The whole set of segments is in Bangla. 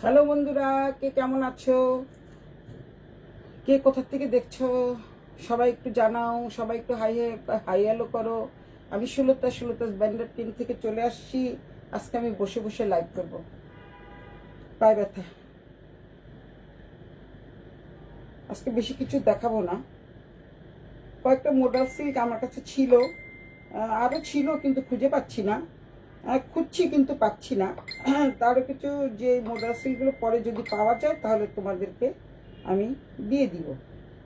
হ্যালো বন্ধুরা, কে কেমন আছো? কে কোথা থেকে দেখছো? সবাই একটু জানাও, সবাই একটু হাই হাই হ্যালো করো। আমি সুলতা ব্যান্ডার টিম থেকে চলে আসছি। আজকে আমি বসে বসে লাইভ করবো। পায়ে ব্যথা, আজকে বেশি কিছু দেখাবো না। কয়েকটা মোডাল সিল্ক আমার কাছে ছিল, আরও ছিল কিন্তু খুঁজে পাচ্ছি না। খুঁজছি কিন্তু পাচ্ছি না। তারও কিছু যে মোডাল সিল্কগুলো পরে যদি পাওয়া যায় তাহলে তোমাদেরকে আমি দিয়ে দিব।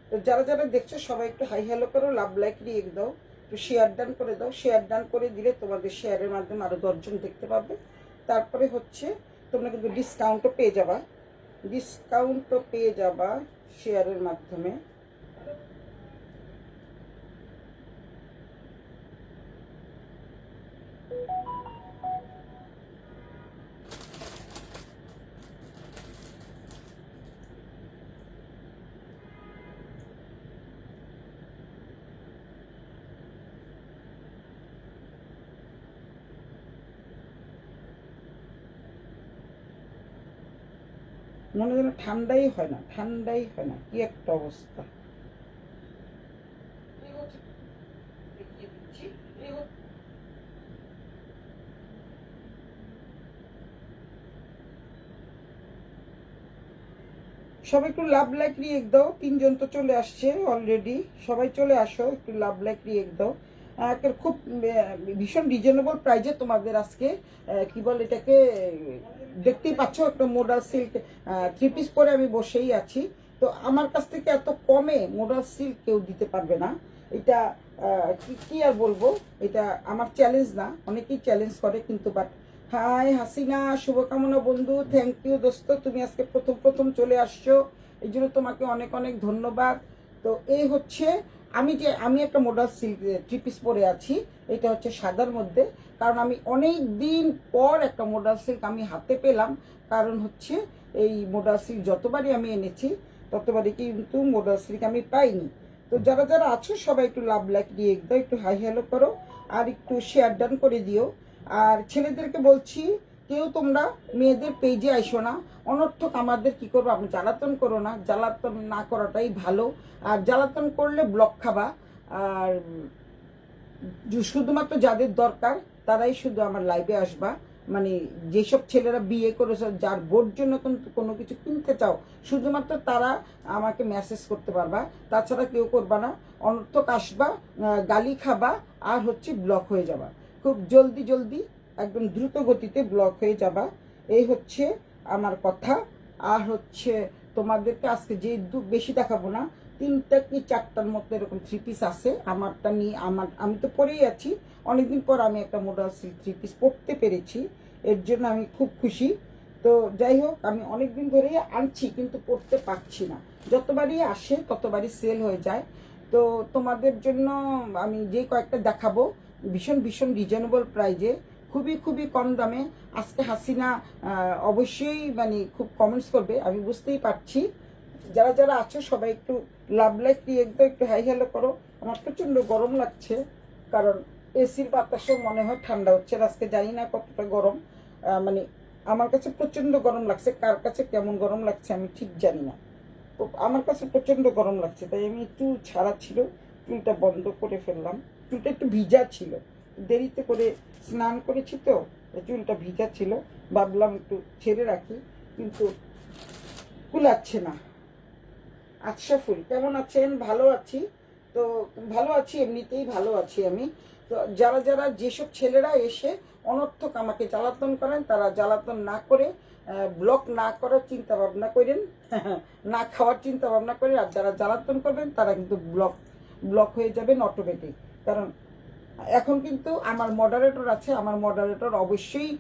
তো যারা যারা দেখছো সবাই একটু হাই হ্যালো করো, লাভ লাইক রিয়েক্ট দাও, একটু শেয়ার ডান করে দাও। শেয়ার ডান করে দিলে তোমাদের শেয়ারের মাধ্যমে আরও 10জন দেখতে পাবে। তারপরে হচ্ছে তোমরা কিন্তু ডিসকাউন্টও পেয়ে যাবা শেয়ারের মাধ্যমে। মনে যেন ঠান্ডাই হয় না, কি একটা অবস্থা। সবাই একটু লাভ লাইক রিয়েক্ট দাও। 3জন তো চলে আসছে অলরেডি। সবাই চলে আসো, একটু লাভ লাইক রিয়েক্ট দাও। খুব ভীষণ রিজনেবল প্রাইজে তোমাদের আজকে কি বল এটাকে, দেখতেই পাচ্ছ একটা মোডাল সিল্ক 3 পিস পরে আমি বসেই আছি। তো আমার কাছ থেকে এত কমে মোডাল সিল্ক কেউ দিতে পারবে না। এটা কি আর বলবো, এটা আমার চ্যালেঞ্জ না, অনেকেই চ্যালেঞ্জ করে কিন্তু বাট। হাই হাসিনা, শুভকামনা বন্ধু, থ্যাংক ইউ দোস্ত, তুমি আজকে প্রথম চলে আসছো, এই জন্য তোমাকে অনেক অনেক ধন্যবাদ। তো এই হচ্ছে আমি একটা মোডাল সিল্ক 3 পিস পরে আছি। এটা হচ্ছে সাদার মধ্যে, কারণ আমি অনেক দিন পর একটা মোডাল সিল্ক আমি হাতে পেলাম। কারণ হচ্ছে এই মোডাল সিল্ক যতবারই আমি এনেছি ততবারই কিন্তু মোডাল সিল্ক আমি পাইনি। তো যারা যারা আছো সবাই একটু লাভ লাইক দিয়ে দাও, একটু হাই হ্যালো করো, আর একটু শেয়ার ডান করে দিও। আর ছেলেদেরকে বলছি, কেউ তোমরা মেয়েদের পেজে আইসো না। অনর্থক আমাদের কি করবো, আপনি জ্বালাতন করো না, জ্বালাতন না করাটাই ভালো। আর জ্বালাতন করলে ব্লক খাবা। আর শুধুমাত্র যাদের দরকার তারাই শুধু আমার লাইভে আসবা। মানে যেসব ছেলেরা বিয়ে করেছে, যার বোর জন্য কোনো কিছু কিনতে চাও, শুধুমাত্র তারা আমাকে মেসেজ করতে পারবা, তাছাড়া কেউ করবা না। অনর্থক আসবা, গালি খাবা, আর হচ্ছে ব্লক হয়ে যাবা। খুব জলদি একদম দ্রুত গতিতে ব্লক হয়ে যাবা। এই হচ্ছে আমার কথা। আর হচ্ছে তোমাদেরকে আজকে যে বেশি দেখাবো না, 3টা কি 4টার মতো এরকম 3 পিস আছে আমারটা নিয়ে। আমি তো পরেই আছি, অনেকদিন পর আমি একটা মোডাল সিল্ক 3 পিস পরতে পেরেছি, এর জন্য আমি খুব খুশি। তো যাই হোক, আমি অনেকদিন ধরেই আনছি কিন্তু পরতে পারছি না। যতবারই আসে ততবারই সেল হয়ে যায়। তো তোমাদের জন্য আমি যে কয়েকটা দেখাবো ভীষণ রিজনেবল প্রাইজে, খুবই কম দামে। আজকে হাসিনা অবশ্যই মানে খুব কমেন্টস করবে, আমি বুঝতেই পারছি। যারা যারা আছো সবাই একটু লাভ লাইক দিয়ে একটু হাই হ্যালো করো। আমার প্রচণ্ড গরম লাগছে, কারণ এসির বাতাসও মনে হয় ঠান্ডা হচ্ছে। আজকে জানি না কতটা গরম, মানে আমার কাছে প্রচণ্ড গরম লাগছে। কার কাছে কেমন গরম লাগছে আমি ঠিক জানি না। তো আমার কাছে প্রচণ্ড গরম লাগছে, তাই আমি চুল ছাড়া ছিল, চুলটা বন্ধ করে ফেললাম। চুলটা একটু ভিজা ছিল, দেরিতে করে স্নান করেছি তো চুলটা ভিজা ছিল, ভাবলাম একটু ছেড়ে রাখি, কিন্তু কুলাচ্ছে না। আচ্ছা ফুল কেমন আছেন? ভালো আছি। তো ভালো আছি, এমনিতেই ভালো আছি আমি। তো যারা যারা যেসব ছেলেরা এসে অনর্থক আমাকে জ্বালাতন করেন, তারা জ্বালাতন না করে ব্লক না করার চিন্তা ভাবনা করেন, না খাওয়ার চিন্তা ভাবনা করেন। আর যারা জ্বালাতন করবেন তারা কিন্তু ব্লক হয়ে যাবেন অটোমেটিক। কারণ এখন কিন্তু আমার মডারেটর আছে, আমার মডারেটর অবশ্যই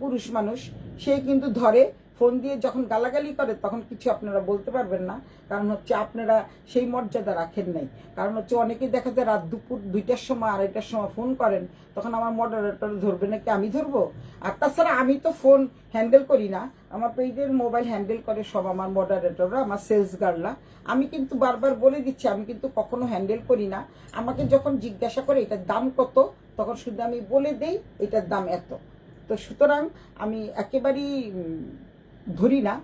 পুরুষ মানুষ। সে কিন্তু ধরে ফোন দিয়ে যখন গালাগালি করে তখন কিছু আপনারা বলতে পারবেন না, কারণ হচ্ছে আপনারা সেই মর্যাদা রাখেন নাই। কারণ হচ্ছে অনেকেই দেখা যায় রাত দুপুর 2টার সময় 2:30টার সময় ফোন করেন, তখন আমার মডারেটর ধরবে নাকি আমি ধরবো? আর তাছাড়া আমি তো ফোন হ্যান্ডেল করি না, আমার পেজের মোবাইল হ্যান্ডেল করে সব আমার মডারেটররা, আমার সেলস গার্লরা। আমি কিন্তু বারবার বলে দিচ্ছি, আমি কিন্তু কখনো হ্যান্ডেল করি না। আমাকে যখন জিজ্ঞাসা করে এটার দাম কত, তখন শুধু আমি বলে দেই এটার দাম এত। তো সুতরাং আমি একেবারেই ধরি না,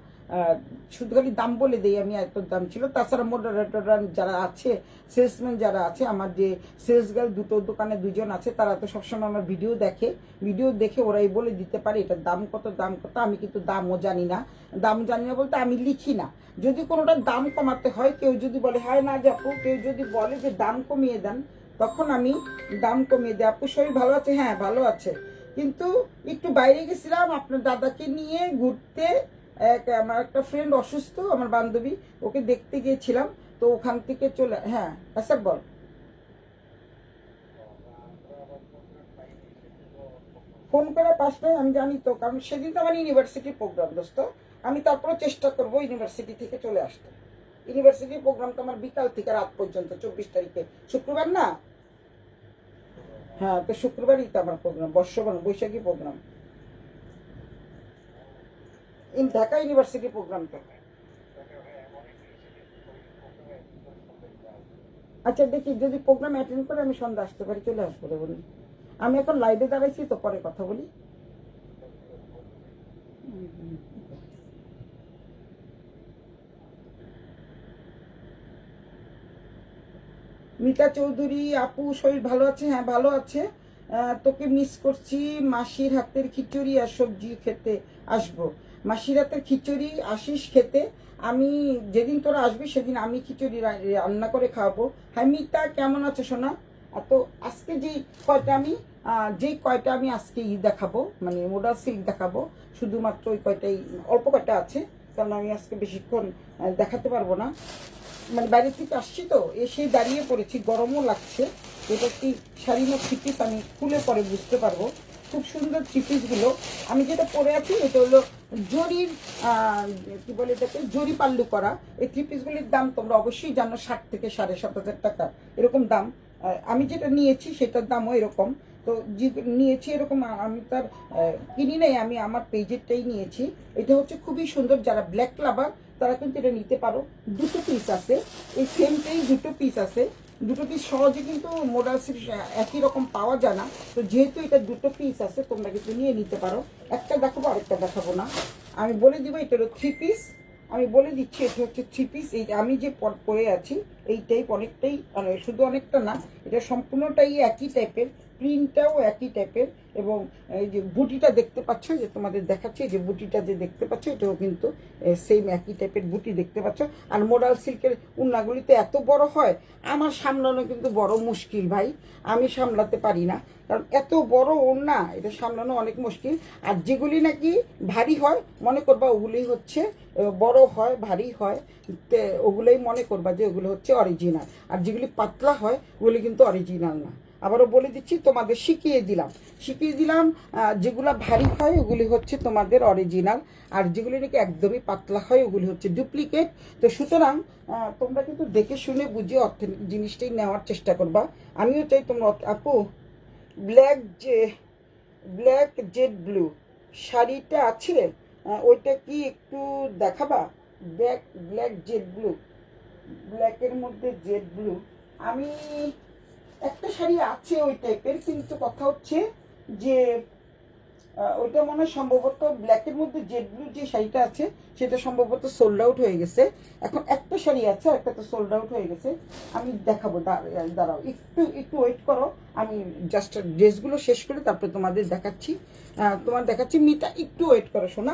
শুধু খালি দাম বলে দিই আমি এত দাম ছিল। তাছাড়া মডারেটররা যারা আছে, সেলসম্যান যারা আছে, আমার যে সেলস গার্ল দুটো দোকানে দুজন আছে, তারা তো সবসময় আমার ভিডিও দেখে, ভিডিও দেখে ওরাই বলে দিতে পারে এটার দাম কত দাম কত। আমি কিন্তু দামও জানি না, দাম জানি না বলতে আমি লিখি না। যদি কোনোটার দাম কমাতে হয়, কেউ যদি বলে হয় না আপু, কেউ যদি বলে যে দাম কমিয়ে দেন, তখন আমি দাম কমিয়ে দিই। আপু শরীর ভালো আছে? হ্যাঁ ভালো আছে, কিন্তু একটু বাইরে গেছিলাম আপনার দাদাকে নিয়ে ঘুরতে। আমার একটা ফ্রেন্ড অসুস্থ, আমার বান্ধবী, ওকে দেখতে গিয়েছিলাম, তো ওখান থেকে চলে। হ্যাঁ আচ্ছা বল। ফোন করে পাস নাই আমি জানি তো, কারণ সেদিন তো আমার ইউনিভার্সিটির প্রোগ্রাম দোস্ত। আমি তারপরে চেষ্টা করবো ইউনিভার্সিটি থেকে চলে আসতে। ইউনিভার্সিটির প্রোগ্রাম তো আমার বিকাল থেকে রাত পর্যন্ত, 24 তারিখে, শুক্রবার না? হ্যাঁ, তো শুক্রবারই তো আমার প্রোগ্রাম, বৈশাখী প্রোগ্রাম, ঢাকা ইউনিভার্সিটি প্রোগ্রাম তো। আচ্ছা দেখি, যদি প্রোগ্রাম অ্যাটেন্ড করে আমি সন্ধ্যা আসতে পারি, চলে আসবো রে বলি। আমি এখন লাইভে দাঁড়াইছি তো, পরে কথা বলি। মিতা চৌধুরী, আপু শরীর ভালো আছে? হ্যাঁ ভালো আছে। তোকে মিস করছি, মাসির হাতের খিচুড়ি আর সবজি খেতে আসবো। মাসির হাতের খিচুড়ি আসিস খেতে। আমি যেদিন তোরা আসবি সেদিন আমি খিচুড়ি রান্না করে খাওয়াবো। হ্যাঁ মিতা কেমন আছে সোনা? তো আজকে যেই কয়টা আমি আজকে দেখাবো, মানে মোডাল সিল্ক দেখাবো, শুধুমাত্র ওই কয়টাই, অল্প কয়টা আছে, কারণ আমি আজকে বেশিক্ষণ দেখাতে পারবো না। মানে বাইরে থেকে আসছি তো, এসে দাঁড়িয়ে পড়েছি, গরমও লাগছে। এটা কি শাড়ি না থ্রি পিস, আমি খুলে পরে বুঝতে পারবো। খুব সুন্দর থ্রি পিসগুলো। আমি যেটা পরে আছি এটা হলো জরির, কি বলে এটাকে, জরি পাল্লু করা। এই থ্রি পিসগুলির দাম তোমরা অবশ্যই জানো, 60 থেকে 7,500 টাকা এরকম দাম। আমি যেটা নিয়েছি সেটার দামও এরকম। তো যে নিয়েছি এরকম, আমি তার কিনি নাই, আমি আমার পেজেরটাই নিয়েছি। এটা হচ্ছে খুবই সুন্দর, যারা ব্ল্যাক লাভার তারা কিন্তু এটা নিতে পারো। দুটো পিস আছে, এই সেমটাই দুটো পিস আছে। দুটো পিস সহজে কিন্তু মোডালসের একই রকম পাওয়া যায় না। তো যেহেতু এটা দুটো পিস আছে, তোমরা কিন্তু নিয়ে নিতে পারো। একটা দেখাবো, আরেকটা দেখাবো না। আমি বলে দিব এটা হলো থ্রি পিস। আমি বলে দিচ্ছি এটা হচ্ছে থ্রি পিস। এই আমি যে পরে আছি এই টাইপ অনেকটাই, মানে শুধু অনেকটা না, এটা সম্পূর্ণটাই একই টাইপের, প্রিন্টটাও একই টাইপের। এবং এই যে বুটিটা দেখতে পাচ্ছ, যে তোমাদের দেখাচ্ছি, যে বুটিটা যে দেখতে পাচ্ছ, এটাও কিন্তু সেম একই টাইপের বুটি দেখতে পাচ্ছ। আর মোডাল সিল্কের উন্নাগুলিতে এত বড় হয়, আমার সামলানো কিন্তু বড় মুশকিল ভাই, আমি সামলাতে পারি না, কারণ এত বড় ওড়না, এটা সামলানো অনেক মুশকিল। আর যেগুলি নাকি ভারী হয়, মনে করবা ওগুলি হচ্ছে বড় হয়, ভারী হয়, ওগুলোই মনে করবা যে ওগুলো হচ্ছে অরিজিনাল। আর যেগুলি পাতলা হয় ওগুলি কিন্তু অরিজিনাল না। আবারও বলে দিচ্ছি, তোমাদের শিখিয়ে দিলাম, যেগুলো ভারী হয় ওগুলি হচ্ছে তোমাদের অরিজিনাল, আর যেগুলি নাকি একদমই পাতলা হয় ওগুলি হচ্ছে ডুপ্লিকেট। তো সুতরাং তোমরা কিন্তু দেখে শুনে বুঝে অথেন্টিক জিনিসটাই নেওয়ার চেষ্টা করবা। আমিও চাই তোমরা, আপু ব্ল্যাক জেড ব্লু শাড়িটা আছে, ওইটা কি একটু দেখাবা? ব্ল্যাক জেড ব্লু, ব্ল্যাকের মধ্যে জেড ব্লু। আমি একটা শাড়ি আছে ওই টাইপের, কিন্তু কথা হচ্ছে যে ওইটা মনে হয় সম্ভবত ব্ল্যাকের মধ্যে জেড ব্লু যে শাড়িটা আছে সেটা সম্ভবত সোল্ড আউট হয়ে গেছে। এখন একটা শাড়ি আছে, একটা তো সোল্ড আউট হয়ে গেছে। আমি দেখাবো, দাঁড়াও একটু একটু ওয়েট করো, আমি জাস্ট ড্রেসগুলো শেষ করে তারপরে তোমাদের দেখাচ্ছি। দেখাচ্ছি মিতা, একটু ওয়েট করো শোনা।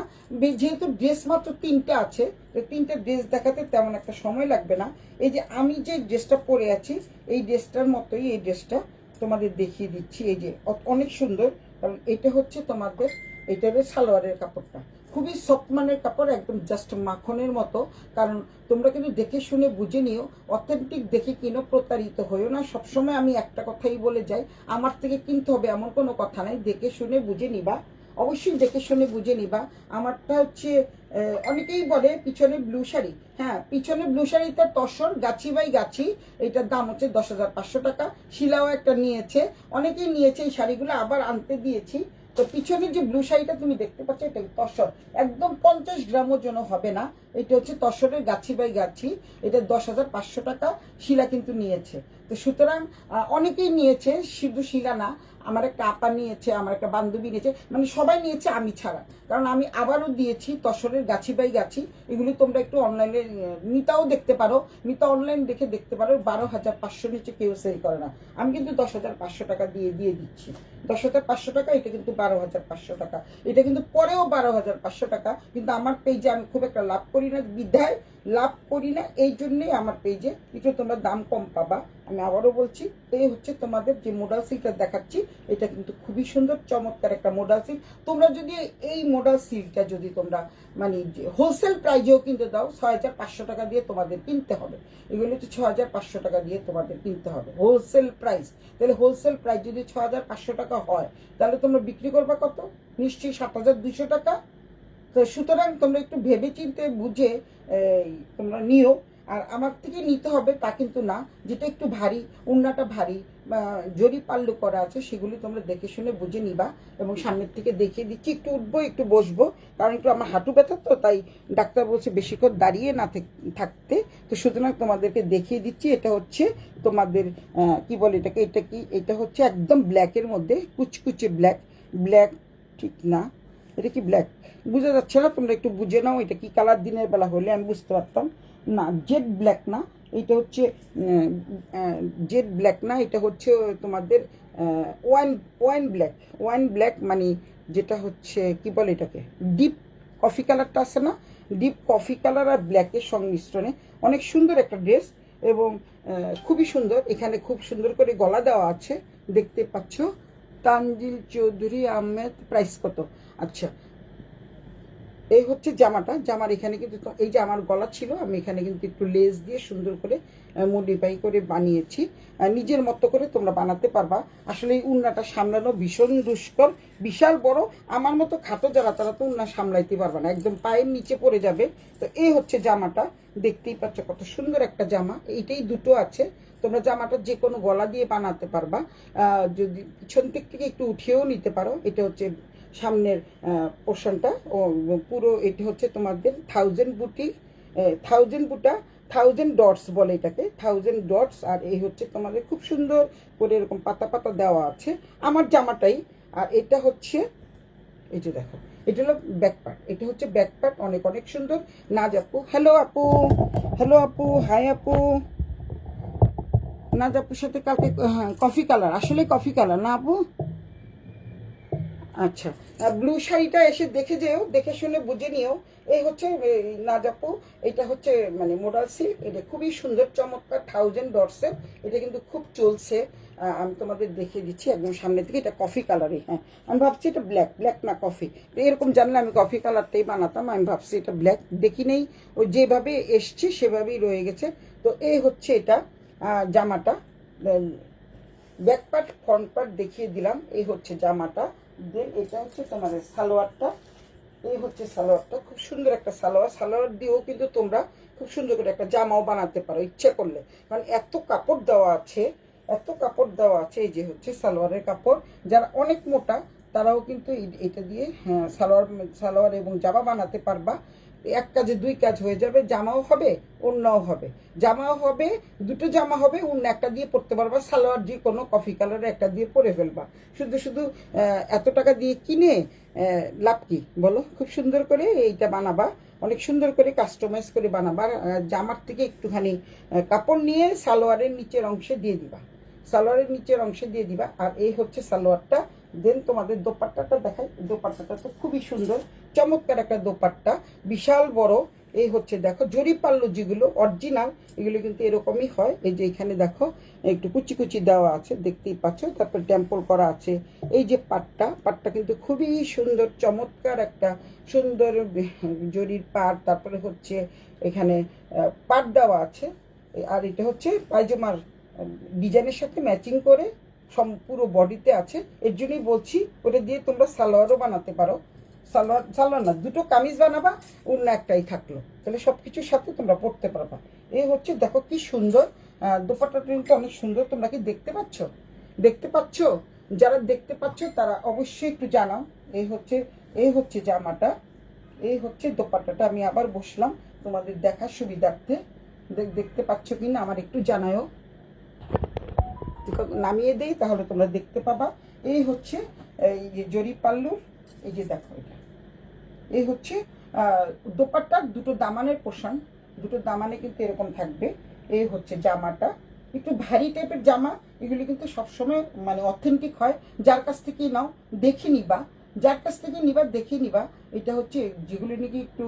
যেহেতু ড্রেস মাত্র 3টে আছে, তিনটে ড্রেস দেখাতে তেমন একটা সময় লাগবে না। এই যে আমি যে ড্রেসটা পরে আছি, এই ড্রেসটার মতোই এই ড্রেসটা তোমাদের দেখিয়ে দিচ্ছি। এই যে অনেক সুন্দর, কারণ এটা হচ্ছে তোমাদের, এটা হচ্ছে সালোয়ারের কাপড়টা, খুবই সফট মানের কাপড়, একদম জাস্ট মাখনের মতো। কারণ তোমরা কিন্তু দেখে শুনে বুঝে নিও, অথেন্টিক দেখে কিনো, প্রতারিত হইও না। সবসময় আমি একটা কথাই বলে যাই, আমার থেকে কিনতে হবে এমন কোনো কথা নাই, দেখে শুনে বুঝে নিবা, অবশ্যই দেখে শুনে বুঝে নিবা। আমারটা হচ্ছে অনেকেই বলে পিছনে ব্লু শাড়ি, হ্যাঁ পিছনে ব্লু শাড়িটা তসর গাছি বাই গাছি, এটার দাম হচ্ছে 10,500 টাকা। শিলাও একটা নিয়েছে, অনেকেই নিয়েছে এই শাড়িগুলো, আবার আনতে দিয়েছি। তো পিছনে যে ব্লু শাড়িটা তুমি দেখতে পাচ্ছ, এটা তসর, একদম 50 গ্রাম ওজন হবে না। এটা হচ্ছে তসরের গাছি বাই গাছি, এটা 10,500 টাকা শিলা কিন্তু নিয়েছে। তো সুতরাং অনেকেই নিয়েছে, শুধু শিলা না, আমার একটা আপা নিয়েছে, আমার একটা বান্ধবী নিয়েছে, মানে সবাই নিয়েছে আমি ছাড়া। কারণ আমি আবারও দিয়েছি তসরের গাছি বাই গাছি, এগুলি তোমরা একটু অনলাইনে মিতাও দেখতে পারো, মিতা অনলাইন দেখে দেখতে পারো। 12,500 নিচে কেউ সেল করে না। আমি কিন্তু 10,500 টাকা দিয়ে দিচ্ছি। 10,500 টাকা, এটা কিন্তু 12,500 টাকা, এটা কিন্তু পরেও 12,500 টাকা। কিন্তু আমার পেজে আমি খুব একটা লাভ করি না, বিধায় লাভ করি না, এই জন্যেই আমার পেজে একটু তোমরা দাম কম পাবা। আমি আবারও বলছি, এই হচ্ছে তোমাদের যে মোডাল সিল্কটা দেখাচ্ছি, এটা কিন্তু খুবই সুন্দর চমৎকার একটা মোডাল সিল্ক। তোমরা যদি এই মোডাল সিল্কটা যদি তোমরা মানে হোলসেল প্রাইজেও কিনতে দাও, 6,500 টাকা দিয়ে তোমাদের কিনতে হবে। এগুলো হচ্ছে 6,500 টাকা দিয়ে তোমাদের কিনতে হবে হোলসেল প্রাইস। তাহলে হোলসেল প্রাইস যদি 6,500 টাকা হয়, তাহলে তোমরা বিক্রি করবা কত? নিশ্চয়ই 7,200 টাকা। তো সুতরাং তোমরা একটু ভেবে চিন্তে বুঝে তোমরা নিও। আর আমার থেকে নিতে হবে তা কিন্তু না, যেটা একটু ভারী, উন্নাটা ভারী, জরি পাল্লু করা আছে, সেগুলি তোমরা দেখে শুনে বুঝে নিবা। এবং সামনের থেকে দেখিয়ে দিচ্ছি, একটু উঠবো একটু বসবো, কারণ একটু আমার হাঁটু ব্যথা, তো তাই ডাক্তার বলছে বেশিক্ষণ দাঁড়িয়ে না থাকতে। তো সুতরাং তোমাদেরকে দেখিয়ে দিচ্ছি। এটা হচ্ছে তোমাদের কি বলে এটাকে, এটা হচ্ছে একদম ব্ল্যাকের মধ্যে, কুচকুচে ব্ল্যাক। ব্ল্যাক ঠিক না, এটা কি ব্ল্যাক বোঝা যাচ্ছে না, তোমরা একটু বুঝে নাও এটা কি কালার। দিনের বেলা হলে আমি বুঝতে পারতাম না। জেড ব্ল্যাক না, এটা হচ্ছে জেড ব্ল্যাক না, এটা হচ্ছে তোমাদের ওয়াইন ব্ল্যাক। ওয়াইন ব্ল্যাক মানে যেটা হচ্ছে কি বলে এটাকে, ডিপ কফি কালারটা আছে না, ডিপ কফি কালার আর ব্ল্যাকের সংমিশ্রণে অনেক সুন্দর একটা ড্রেস। এবং খুবই সুন্দর, এখানে খুব সুন্দর করে গলা দেওয়া আছে, দেখতে পাচ্ছ। তানজিল চৌধুরী আহমেদ, প্রাইস কত? আচ্ছা, এই হচ্ছে জামাটা। জামার এখানে কিন্তু এই যে আমার গলা ছিল, আমি এখানে কিন্তু একটু লেস দিয়ে সুন্দর করে মডিফাই করে বানিয়েছি। নিজের মতো করে তোমরা বানাতে পারবা। আসলে এই উন্নাটা সামলানো ভীষণ দুষ্কর, বিশাল বড়। আমার মতো খাটো যারা, তারা তো উন্না সামলাইতে পারবে না, একদম পায়ের নিচে পড়ে যাবে। তো এই হচ্ছে জামাটা, দেখতেই পাচ্ছ কত সুন্দর একটা জামা। এইটাই দুটো আছে, তোমরা জামাটা যে কোনো গলা দিয়ে বানাতে পারবা। যদি পিছন দিক থেকে একটু উঠিয়েও নিতে পারো। এটা হচ্ছে সামনের পোর্শনটা, ও পুরো এটি হচ্ছে তোমাদের 1000 বুটি, 1000 বুটা, 1000 ডটস বলে এটাকে, 1000 ডটস। আর এই হচ্ছে তোমাদের খুব সুন্দর করে এরকম পাতা পাতা দেওয়া আছে আমার জামাটাই। আর এটা হচ্ছে, এই যে দেখো, এটা হলো ব্যাক পার্ট, এটা হচ্ছে ব্যাক পার্ট, অনেক অনেক সুন্দর। নাজ আপু, হ্যালো আপু, হ্যালো আপু, হাই আপু। নাজ আপুর সাথে কালকে, হ্যাঁ কফি কালার, আসলে কফি কালার না আপু? আচ্ছা, ব্লু শাড়িটা এসে দেখে যেও, দেখে শুনে বুঝে নিও। এই হচ্ছে নাজাপু, এটা হচ্ছে মানে মোডাল সিল্ক, এটা খুবই সুন্দর চমৎকার 1000 ডটসের। এটা কিন্তু খুব চলছে। আমি তোমাদের দেখিয়ে দিচ্ছি একদম সামনে থেকে। এটা কফি কালারই, হ্যাঁ আমি ভাবছি এটা ব্ল্যাক, ব্ল্যাক না কফি। এরকম জানলে আমি কফি কালারটাই বানাতাম। আমি ভাবছি এটা ব্ল্যাক, দেখি নেই, ওই যেভাবে এসছে সেভাবেই রয়ে গেছে। তো এই হচ্ছে এটা জামাটা, ব্যাক পার্ট ফ্রন্ট পার্ট দেখিয়ে দিলাম। এই হচ্ছে জামাটা। দেন এটা হচ্ছে তোমার সালোয়ারটা, এই হচ্ছে সালোয়ারটা, খুব সুন্দর একটা সালোয়ার। সালোয়ার দিয়েও কিন্তু তোমরা খুব সুন্দর করে একটা জামাও বানাতে পারো ইচ্ছে করলে, কারণ এত কাপড় দেওয়া আছে, এত কাপড় দেওয়া আছে। এই যে হচ্ছে সালোয়ারের কাপড়, যারা অনেক মোটা তারাও কিন্তু এটা দিয়ে সালোয়ার এবং জামা বানাতে পারবা। এক কাজে দুই কাজ হয়ে যাবে, জামাও হবে ওড়নাও হবে। জামাও হবে, দুটো জামা হবে, ওড়না একটা দিয়ে পরতে পারবা, সালোয়ার যে কোনো কফি কালারের একটা দিয়ে পরে ফেলবা। শুধু শুধু এত টাকা দিয়ে কিনে লাভ কি বলো? খুব সুন্দর করে এইটা বানাবা, অনেক সুন্দর করে কাস্টমাইজ করে বানাবা। জামার থেকে একটুখানি কাপড় নিয়ে সালোয়ারের নিচের অংশে দিয়ে দিবা, সালোয়ারের নিচের অংশে দিয়ে দিবা। আর এই হচ্ছে সালোয়ারটা। দেন তোমাদের দোপাট্টাটা দেখাই, দোপাট্টাটা তো খুবই সুন্দর চমৎকার একটা দোপাট্টা, বিশাল বড়। এই হচ্ছে দেখো জরি পাল্লু যেগুলো অরিজিনাল, এগুলো কিন্তু এরকমই হয়। এই যে এখানে দেখো একটু কুচি কুচি দেওয়া আছে, দেখতেই পাচ্ছ। তারপর টেম্পল করা আছে। এই যে পাটটা কিন্তু খুবই সুন্দর চমৎকার একটা সুন্দর জরির পাট। তারপরে হচ্ছে এখানে পাট দেওয়া আছে। আর এটা হচ্ছে পায়জামার ডিজাইনের সাথে ম্যাচিং করে পুরো বডিতে আছে। এর জন্যই বলছি ওটা দিয়ে তোমরা সালোয়ারও বানাতে পারো। সালোয়ার না, দুটো কামিজ বানাবা, অন্য একটাই থাকলো, তাহলে সব কিছুর সাথে তোমরা পরতে পারবা। এই হচ্ছে দেখো কি সুন্দর দোপাট্টাটা, কিন্তু অনেক সুন্দর। তোমরা কি দেখতে পাচ্ছ? দেখতে পাচ্ছ? যারা দেখতে পাচ্ছ তারা অবশ্যই একটু জানাও। এই হচ্ছে জামাটা, এই হচ্ছে দোপাট্টাটা। আমি আবার বসলাম তোমাদের দেখার সুবিধার্থে, দেখতে পাচ্ছ কিনা আমার একটু জানাও। নামিয়ে দেই তাহলে তোমরা দেখতে পাবা। এই হচ্ছে এই যে জরি পাল্লুর, এই যে দেখো এটা, এই হচ্ছে দোপাট্টার দুটো দামানের পোর্শন, দুটো দামানে কিন্তু এরকম থাকবে। এই হচ্ছে জামাটা, একটু ভারী টাইপের জামা, এগুলি কিন্তু সবসময় মানে অথেন্টিক হয়। যার কাছ থেকেই নাও দেখে নিবা, যার কাছ থেকে নিবা দেখে নিবা। এটা হচ্ছে যেগুলো নাকি একটু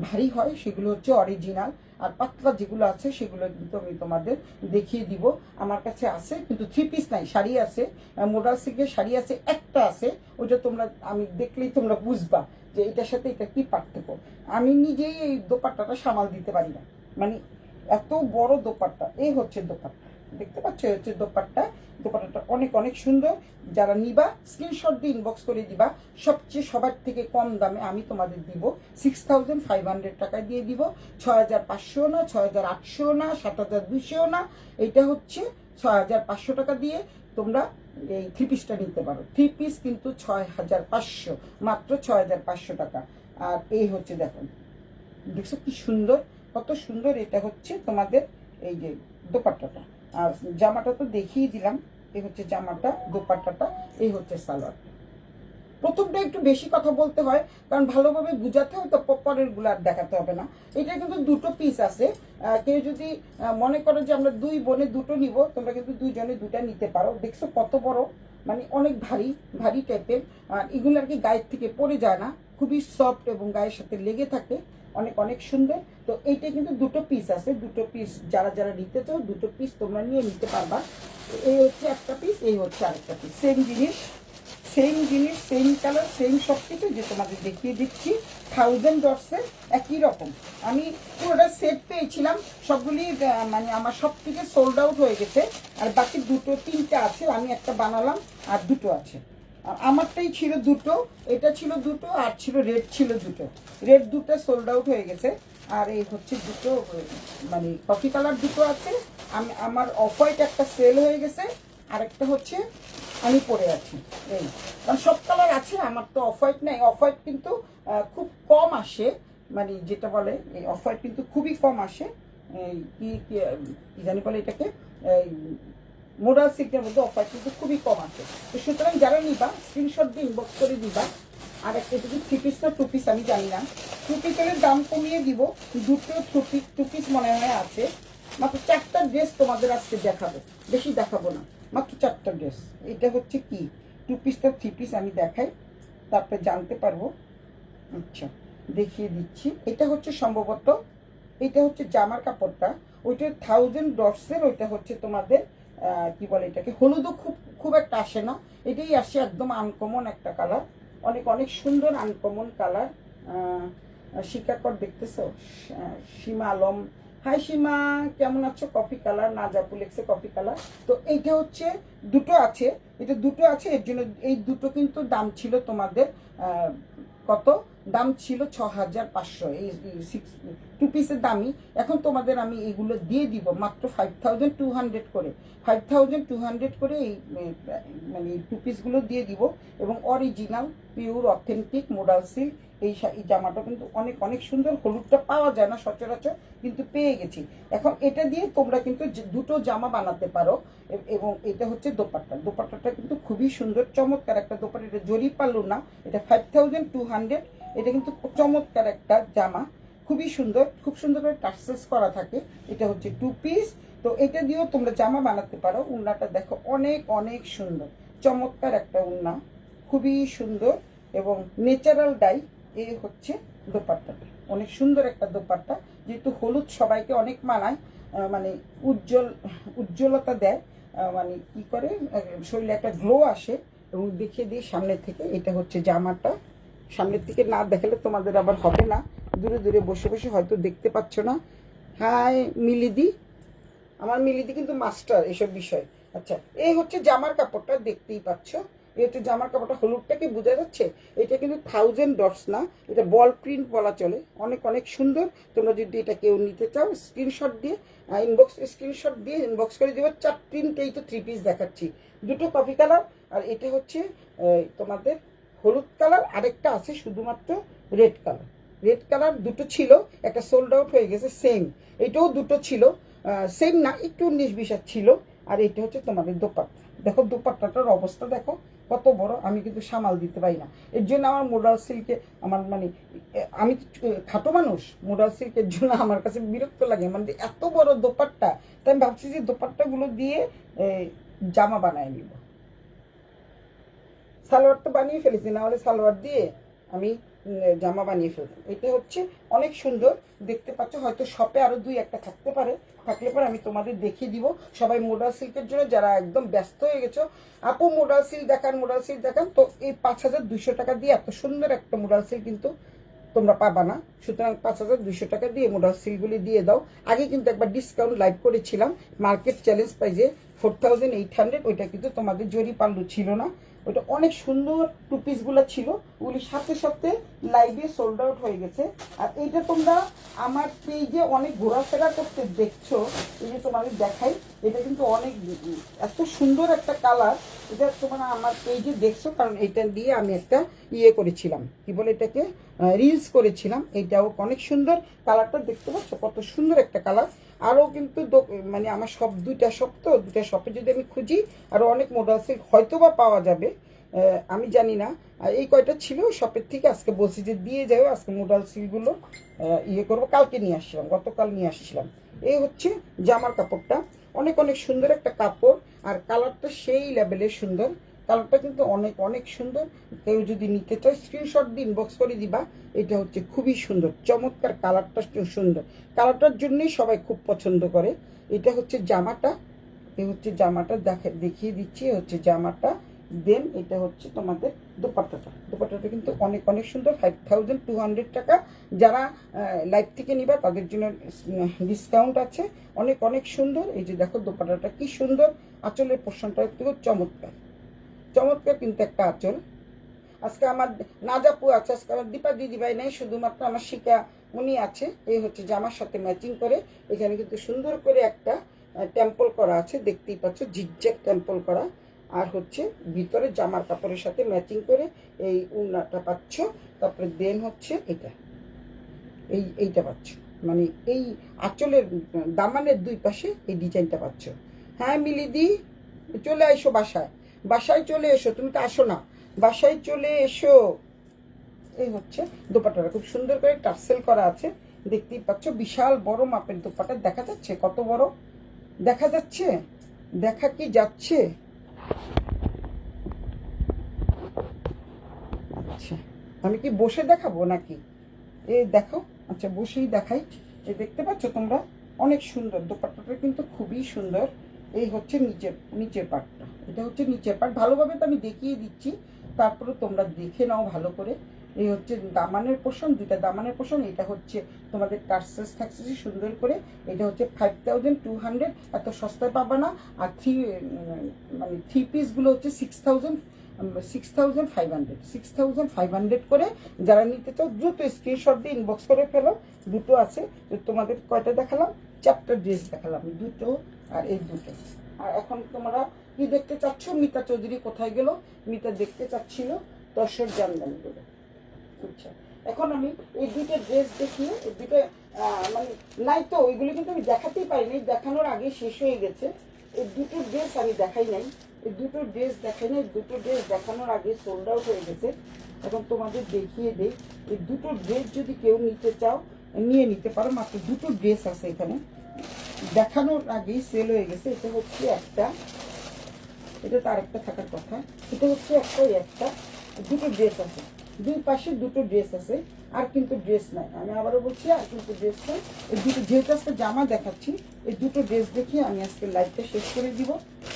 ভারী হয় সেগুলো হচ্ছে অরিজিনাল, আর পাতলা যেগুলো আছে সেগুলো কিন্তু আমি তোমাদের দেখিয়ে দিব। আমার কাছে আছে কিন্তু 3 পিস নাই, শাড়ি আছে, মোডাল সিল্কের শাড়ি আছে, একটা আছে, ওইটা তোমরা আমি দেখলেই তোমরা বুঝবা যে এটার সাথে এটা কি পার্থক্য। আমি নিজেই এই দোপাট্টাটা সামাল দিতে পারি না, মানে এত বড় দোপাট্টা। এই হচ্ছে দোপাট্টা, দেখতে পাচ্ছ, হচ্ছে দোপাট্টা। দোপাট্টাটা অনেক অনেক সুন্দর। যারা নিবা স্ক্রিনশট দিয়ে ইনবক্স করে দিবা। সবচেয়ে সবার থেকে কম দামে আমি তোমাদের দিব 6500 টাকায় দিয়ে দিব। 6500 না, 6800 না, 7200 না, এটা হচ্ছে 6500 টাকা দিয়ে তোমরা এই 3 পিসটা নিতে পারো। 3 পিস কিন্তু 6500, মাত্র 6500 টাকা। আর এই হচ্ছে দেখো, দেখছো কি সুন্দর, কত সুন্দর। এটা হচ্ছে তোমাদের এই যে দোপাট্টাটা, আর জামাটা তো দেখিয়ে দিলাম। এই হচ্ছে জামাটা, দোপাট্টাটা, এই হচ্ছে সালোয়ারটা। প্রথমটা একটু বেশি কথা বলতে হয়, কারণ ভালোভাবে বুঝাতে হয়, তো পরের গুলো আর দেখাতে হবে না। এটা কিন্তু দুটো পিস আছে। কেউ যদি মনে করো যে আমরা 2 বোনে দুটো নিব, তোমরা কিন্তু 2 জনে 2টা নিতে পারো। দেখছো কত বড়, মানে অনেক ভারী ভারী টাইপের। এগুলো আর কি গায়ের থেকে পড়ে যায় না, খুবই সফট এবং গায়ের সাথে লেগে থাকে, অনেক অনেক সুন্দর। তো এইটা কিন্তু দুটো পিস আছে, দুটো পিস যারা যারা নিতে চাও দুটো পিস তোমরা নিয়ে নিতে পারবা। এই হচ্ছে একটা পিস, এই হচ্ছে আরেকটা পিস, সেম জিনিস, সেম জিনিস, সেম কালার, সেম সব কিছু যে তোমাদের দেখিয়ে দিচ্ছি। 1000 ডটসের একই রকম। আমি পুরোটা সেট পেয়েছিলাম, সবগুলি মানে আমার সব থেকে সোল্ড আউট হয়ে গেছে। আর বাকি দুটো 3টা আছে, আমি একটা বানালাম আর দুটো আছে। আর আমারটাই ছিল দুটো, এটা ছিল দুটো, আর ছিল রেড ছিল দুটো। রেড দুটো সোল্ড আউট হয়ে গেছে। আর এই হচ্ছে দুটো মানে কফি কালার দুটো আছে। আমার অফ হোয়াইট একটা সেল হয়ে গেছে, আরেকটা হচ্ছে আমি পরে আছি। এই কারণ সব কালার আছে, আমার তো অফ হোয়াইট নেই। অফ হোয়াইট কিন্তু খুব কম আসে, মানে যেটা বলে এই অফ হোয়াইট কিন্তু খুবই কম আসে। কি কি জানি বলে এটাকে, মোডাল সিল্কের মধ্যে অফ হোয়াইট কিন্তু খুবই কম আসে। তো সুতরাং যারা নিবা স্ক্রিনশট দিয়ে ইনবক্স করে দিবা। আর একটা যদি 3 পিস না 2 পিস আমি জানি না, 2 পিসের দাম কমিয়ে দিব। দুটো 2 পিস মনে হয় আছে। মাত্র 4টা ড্রেস তোমাদের আজকে দেখাবো, বেশি দেখাবো না, মাত্র 4টা ড্রেস। এটা হচ্ছে কি 2 পিসটা 3 পিস আমি দেখাই, তারপরে জানতে পারবো। আচ্ছা দেখিয়ে দিচ্ছি। এটা হচ্ছে সম্ভবত, এটা হচ্ছে জামার কাপড়টা, ওইটা 1000 ডটসের। ওইটা হচ্ছে তোমাদের কি বলে এটাকে, হলুদও খুব খুব একটা আসে না, এটাই আসে একদম আনকমন একটা কালার, অনেক অনেক সুন্দর আনকমন কালার। শিকাকর দেখতেছো, সীমা আলম, হাই সীমা, কেমন আছো? কফি কালার, নাজাপু লেখছে কফি কালার। তো এইটা হচ্ছে দুটো আছে, এটা দুটো আছে, এর জন্য এই দুটো কিন্তু দাম ছিল তোমাদের কত দাম ছিল 6500। এই 2 পিসের দামই। এখন তোমাদের আমি এগুলো দিয়ে দিব মাত্র 5200 করে, 5200 করে এই মানে 2 পিসগুলো দিয়ে দিব। এবং original pure authentic modal silk. এই জামাটা কিন্তু অনেক অনেক সুন্দর। হলুদটা পাওয়া যায় না সচরাচর, কিন্তু পেয়ে গেছি। এখন এটা দিয়ে তোমরা কিন্তু দুটো জামা বানাতে পারো। এবং এটা হচ্ছে দোপাট্টা, দোপাট্টাটা কিন্তু খুবই সুন্দর, চমৎকার একটা দোপাট্টা। এটা জরি পাল্লু না, এটা 5200। এটা কিন্তু চমৎকার একটা জামা, খুবই সুন্দর, খুব সুন্দর করে টার্সেলস করা থাকে। এটা হচ্ছে 2 পিস। তো এটা দিয়েও তোমরা জামা বানাতে পারো। উন্নাটা দেখো অনেক অনেক সুন্দর, চমৎকার একটা উন্না, খুবই সুন্দর এবং ন্যাচারাল ডাই। এই হচ্ছে দোপাট্টাটা, অনেক সুন্দর একটা দোপাট্টা। যেহেতু হলুদ সবাইকে অনেক মানায়, মানে উজ্জ্বলতা দেয়, মানে কি করে শরীরে একটা গ্লো আসে। এবং দেখিয়ে দিই সামনের থেকে, এটা হচ্ছে জামাটা। সামনের থেকে না দেখালে তোমাদের আবার হবে না, দূরে দূরে বসে বসে হয়তো দেখতে পাচ্ছ না। হাই মিলিদি, আমার মিলিদি কিন্তু মাস্টার এসব বিষয়। আচ্ছা এই হচ্ছে জামার কাপড়টা, দেখতেই পাচ্ছ। এই হচ্ছে জামার কাপড়টা, হলুদটা কি বোঝা যাচ্ছে? এটা কিন্তু 1000 ডটস না, এটা বল প্রিন্ট বলা চলে, অনেক অনেক সুন্দর। তোমরা যদি এটা কেউ নিতে চাও স্ক্রিনশট দিয়ে ইনবক্স করে দেবে। 3টেই তো 3 পিস দেখাচ্ছি, দুটো কফি কালার, আর এটা হচ্ছে তোমাদের হলুদ কালার, আরেকটা আছে শুধুমাত্র রেড কালার। রেড কালার দুটো ছিল, একটা সোল্ড আউট হয়ে গেছে। সেম এটাও দুটো ছিল, সেম না, একটু 19-20 ছিল। আর এটা হচ্ছে তোমাদের দোপাট্টা। দেখো দোপাট্টাটার অবস্থা দেখো কত বড়, আমি কিন্তু সামাল দিতে পারি না। এর জন্য আমার মোডাল সিল্কে আমার মানে আমি খাটো মানুষ, মোডাল সিল্কের জন্য আমার কাছে বিরক্ত লাগে, মানে এত বড় দোপাট্টা। তাই আমি ভাবছি যে দোপাট্টাগুলো দিয়ে জামা বানায় নিব। সালোয়ার তো বানিয়ে ফেলেছি, না হলে সালোয়ার দিয়ে আমি জামা বানিয়ে ফেলতাম। এটা হচ্ছে অনেক সুন্দর দেখতে পাচ্ছ, হয়তো শপে আরও দুই একটা থাকতে পারে, থাকলে পরে আমি তোমাদের দেখিয়ে দিব। সবাই মোডাল সিল্কের জন্য যারা একদম ব্যস্ত হয়ে গেছো, আপু মোডাল সিল্ক দেখান, মোডাল সিল্ক দেখান, তো এই 5200 টাকা দিয়ে এত সুন্দর একটা মোডাল সিল্ক কিন্তু তোমরা পাবা না। সুতরাং 5200 টাকা দিয়ে মোডাল সিলগুলি দিয়ে দাও। আগে কিন্তু একবার ডিসকাউন্ট লাইভ করেছিলাম মার্কেট চ্যালেঞ্জ প্রাইজে 4800, ওইটা কিন্তু তোমাদের জরি পাল্লু ছিল না। ওইটা অনেক সুন্দর টু পিসগুলো ছিল, ওগুলি সাথে সাথে লাইভে সোল্ড আউট হয়ে গেছে। আর এইটা তোমরা আমার পেজে অনেক ঘোরাফেরা করতে দেখছো, এই যে তোমাদের দেখাই, এটা কিন্তু অনেক এত সুন্দর একটা কালার। এটা তোমরা আমার পেজে দেখছো, কারণ এটা দিয়ে আমি একটা ইয়ে করেছিলাম, কি বলে এটাকে, রিলস করেছিলাম। এইটাও অনেক সুন্দর, কালারটা দেখতে পাচ্ছ কত সুন্দর একটা কালার। আরও কিন্তু মানে আমার সব দুইটা শপ, তো দুইটা শপে যদি আমি খুঁজি আরও অনেক মোডাল সিল্ক হয়তো বা পাওয়া যাবে, আমি জানি না। এই কয়টা ছিল শপের থেকে, আজকে বলছি যে দিয়ে যাও, আজকে মোডাল সিলগুলো ইয়ে করবো। কালকে নিয়ে আসছিলাম, গতকাল নিয়ে আসছিলাম। এই হচ্ছে জামার কাপড়টা, অনেক অনেক সুন্দর একটা কাপড়, আর কালারটা সেই লেভেলের সুন্দর। কালারটা কিন্তু অনেক অনেক সুন্দর। কেউ যদি নিতে চায় স্ক্রিনশট দিয়ে ইনবক্স করে দিবা। এটা হচ্ছে খুবই সুন্দর, চমৎকার কালারটা সুন্দর, কালারটার জন্যই সবাই খুব পছন্দ করে। এটা হচ্ছে জামাটা, এই হচ্ছে জামাটা দেখিয়ে দিচ্ছি, হচ্ছে জামাটা। দেন এটা হচ্ছে তোমাদের দোপাট্টাটা। দোপাট্টাটা কিন্তু অনেক অনেক সুন্দর, 5200 টাকা। যারা লাইভ থেকে নিবা তাদের জন্য ডিসকাউন্ট আছে, অনেক অনেক সুন্দর। এই যে দেখো দোপাট্টাটা কি সুন্দর, আঁচলের পোর্শনটা একটু চমৎকার, চমৎকার কিন্তু একটা আঁচল। আজকে আমার নাজাপু আছে, আজকে আমার দীপা দিদিভাই নেই, শুধুমাত্র আমার শিকা উনি আছে। এই হচ্ছে জামার সাথে ম্যাচিং করে এখানে কিন্তু সুন্দর করে একটা টেম্পল করা আছে, দেখতেই পাচ্ছ, ঝিকঝ্যাক টেম্পল করা। আর হচ্ছে ভিতরে জামার কাপড়ের সাথে ম্যাচিং করে এই উন্নাটা পাচ্ছ। তারপরে দেন হচ্ছে এটা, এইটা পাচ্ছ, মানে এই আঁচলের দামানের দুই পাশে এই ডিজাইনটা পাচ্ছ। হ্যাঁ মিলিদি, চলে আইসো বাসায়, বাসায় চলে এসো, তুমি তো আসো না, বাসায় চলে এসো। এই হচ্ছে দোপাট্টাটা খুব সুন্দর করে টার্সেল করা আছে, দেখতেই পাচ্ছ, বিশাল বড় মাপের দোপাট্টা। দেখা যাচ্ছে কত বড়, দেখা যাচ্ছে, দেখা কি যাচ্ছে? আচ্ছা, আমি কি বসে দেখাবো নাকি? এই দেখো, আচ্ছা বসেই দেখাই। এই দেখতে পাচ্ছ তোমরা, অনেক সুন্দর দোপাট্টাটা কিন্তু খুবই সুন্দর। এই হচ্ছে নিচের পার্টটা, এটা হচ্ছে নিচের পার্ট। ভালোভাবে তো আমি দেখিয়ে দিচ্ছি, তারপরে তোমরা দেখে নাও ভালো করে। এই হচ্ছে দামানের পোর্শন, দুইটা দামানের পোর্শন। এটা হচ্ছে তোমাদের টার্সেস থাকছে সুন্দর করে। এটা হচ্ছে 5200, এত সস্তায় পাবা না। আর মানে থ্রি পিসগুলো হচ্ছে 6500 করে। যারা নিতে চাও দ্রুত স্ক্রিনশট দিয়ে ইনবক্স করে ফেলো। দুটো আছে, তোমাদের কয়টা দেখালাম, 4টা ড্রেস দেখালাম, দুটো আর এই দুটো। আর এখন তোমরা কি দেখতে চাচ্ছ? মিতা চৌধুরী কোথায় গেল? মিতা দেখতে চাচ্ছিল দর্শক জামদানিগুলো। আচ্ছা, এখন আমি এই দুটো ড্রেস দেখিয়ে, এই দুটো মানে নাই তো, ওইগুলো কিন্তু আমি দেখাতেই পারিনি, দেখানোর আগে শেষ হয়ে গেছে। এই দুটো ড্রেস আমি দেখাই নাই, এই দুটো ড্রেস দেখাই নাই, দুটো ড্রেস দেখানোর আগে সোল্ড আউট হয়ে গেছে। এখন তোমাদের দেখিয়ে দেই, এই দুটো ড্রেস যদি কেউ নিতে চাও নিয়ে নিতে পারো, মাত্র দুটো ড্রেস আছে এখানে, দেখানোর আগেই সেল হয়ে গেছে। এটা হচ্ছে একটা, এটা তো আরেকটা থাকার কথা, এটা হচ্ছে একটা, দুটো ড্রেস আছে, দুই পাশে দুটো ড্রেস আছে, আর কিন্তু ড্রেস নাই। আমি আবারও বলছি, আর কিন্তু ড্রেস নাই। এই দুটো, যেহেতু আজকে জামা দেখাচ্ছি, এই দুটো ড্রেস দেখিয়ে আমি আজকে লাইভটা শেষ করে দিব।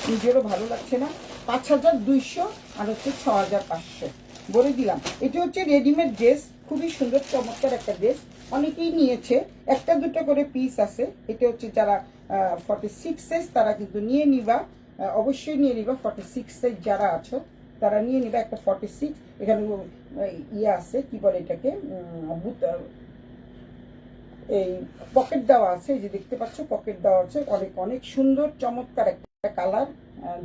নিজেরও ভালো লাগছে না। 5200 আর হচ্ছে 6500 বলে দিলাম। এটা হচ্ছে রেডিমেড ড্রেস, খুবই সুন্দর চমৎকার একটা ড্রেস, অনেকেই নিয়েছে, একটা দুটো করে পিস আছে। এটা হচ্ছে যারা 46 সাইজ তারা কিন্তু নিয়ে নিবা, অবশ্যই নিয়ে নিবা। 46 সাইজ যারা আছো তারা নিয়ে নিবা একটা 46। এখানে ইয়ে আছে, কি বলে এটাকে, এই পকেট দেওয়া আছে, এই যে দেখতে পাচ্ছ পকেট দেওয়া আছে, অনেক অনেক সুন্দর চমৎকার একটা কালার,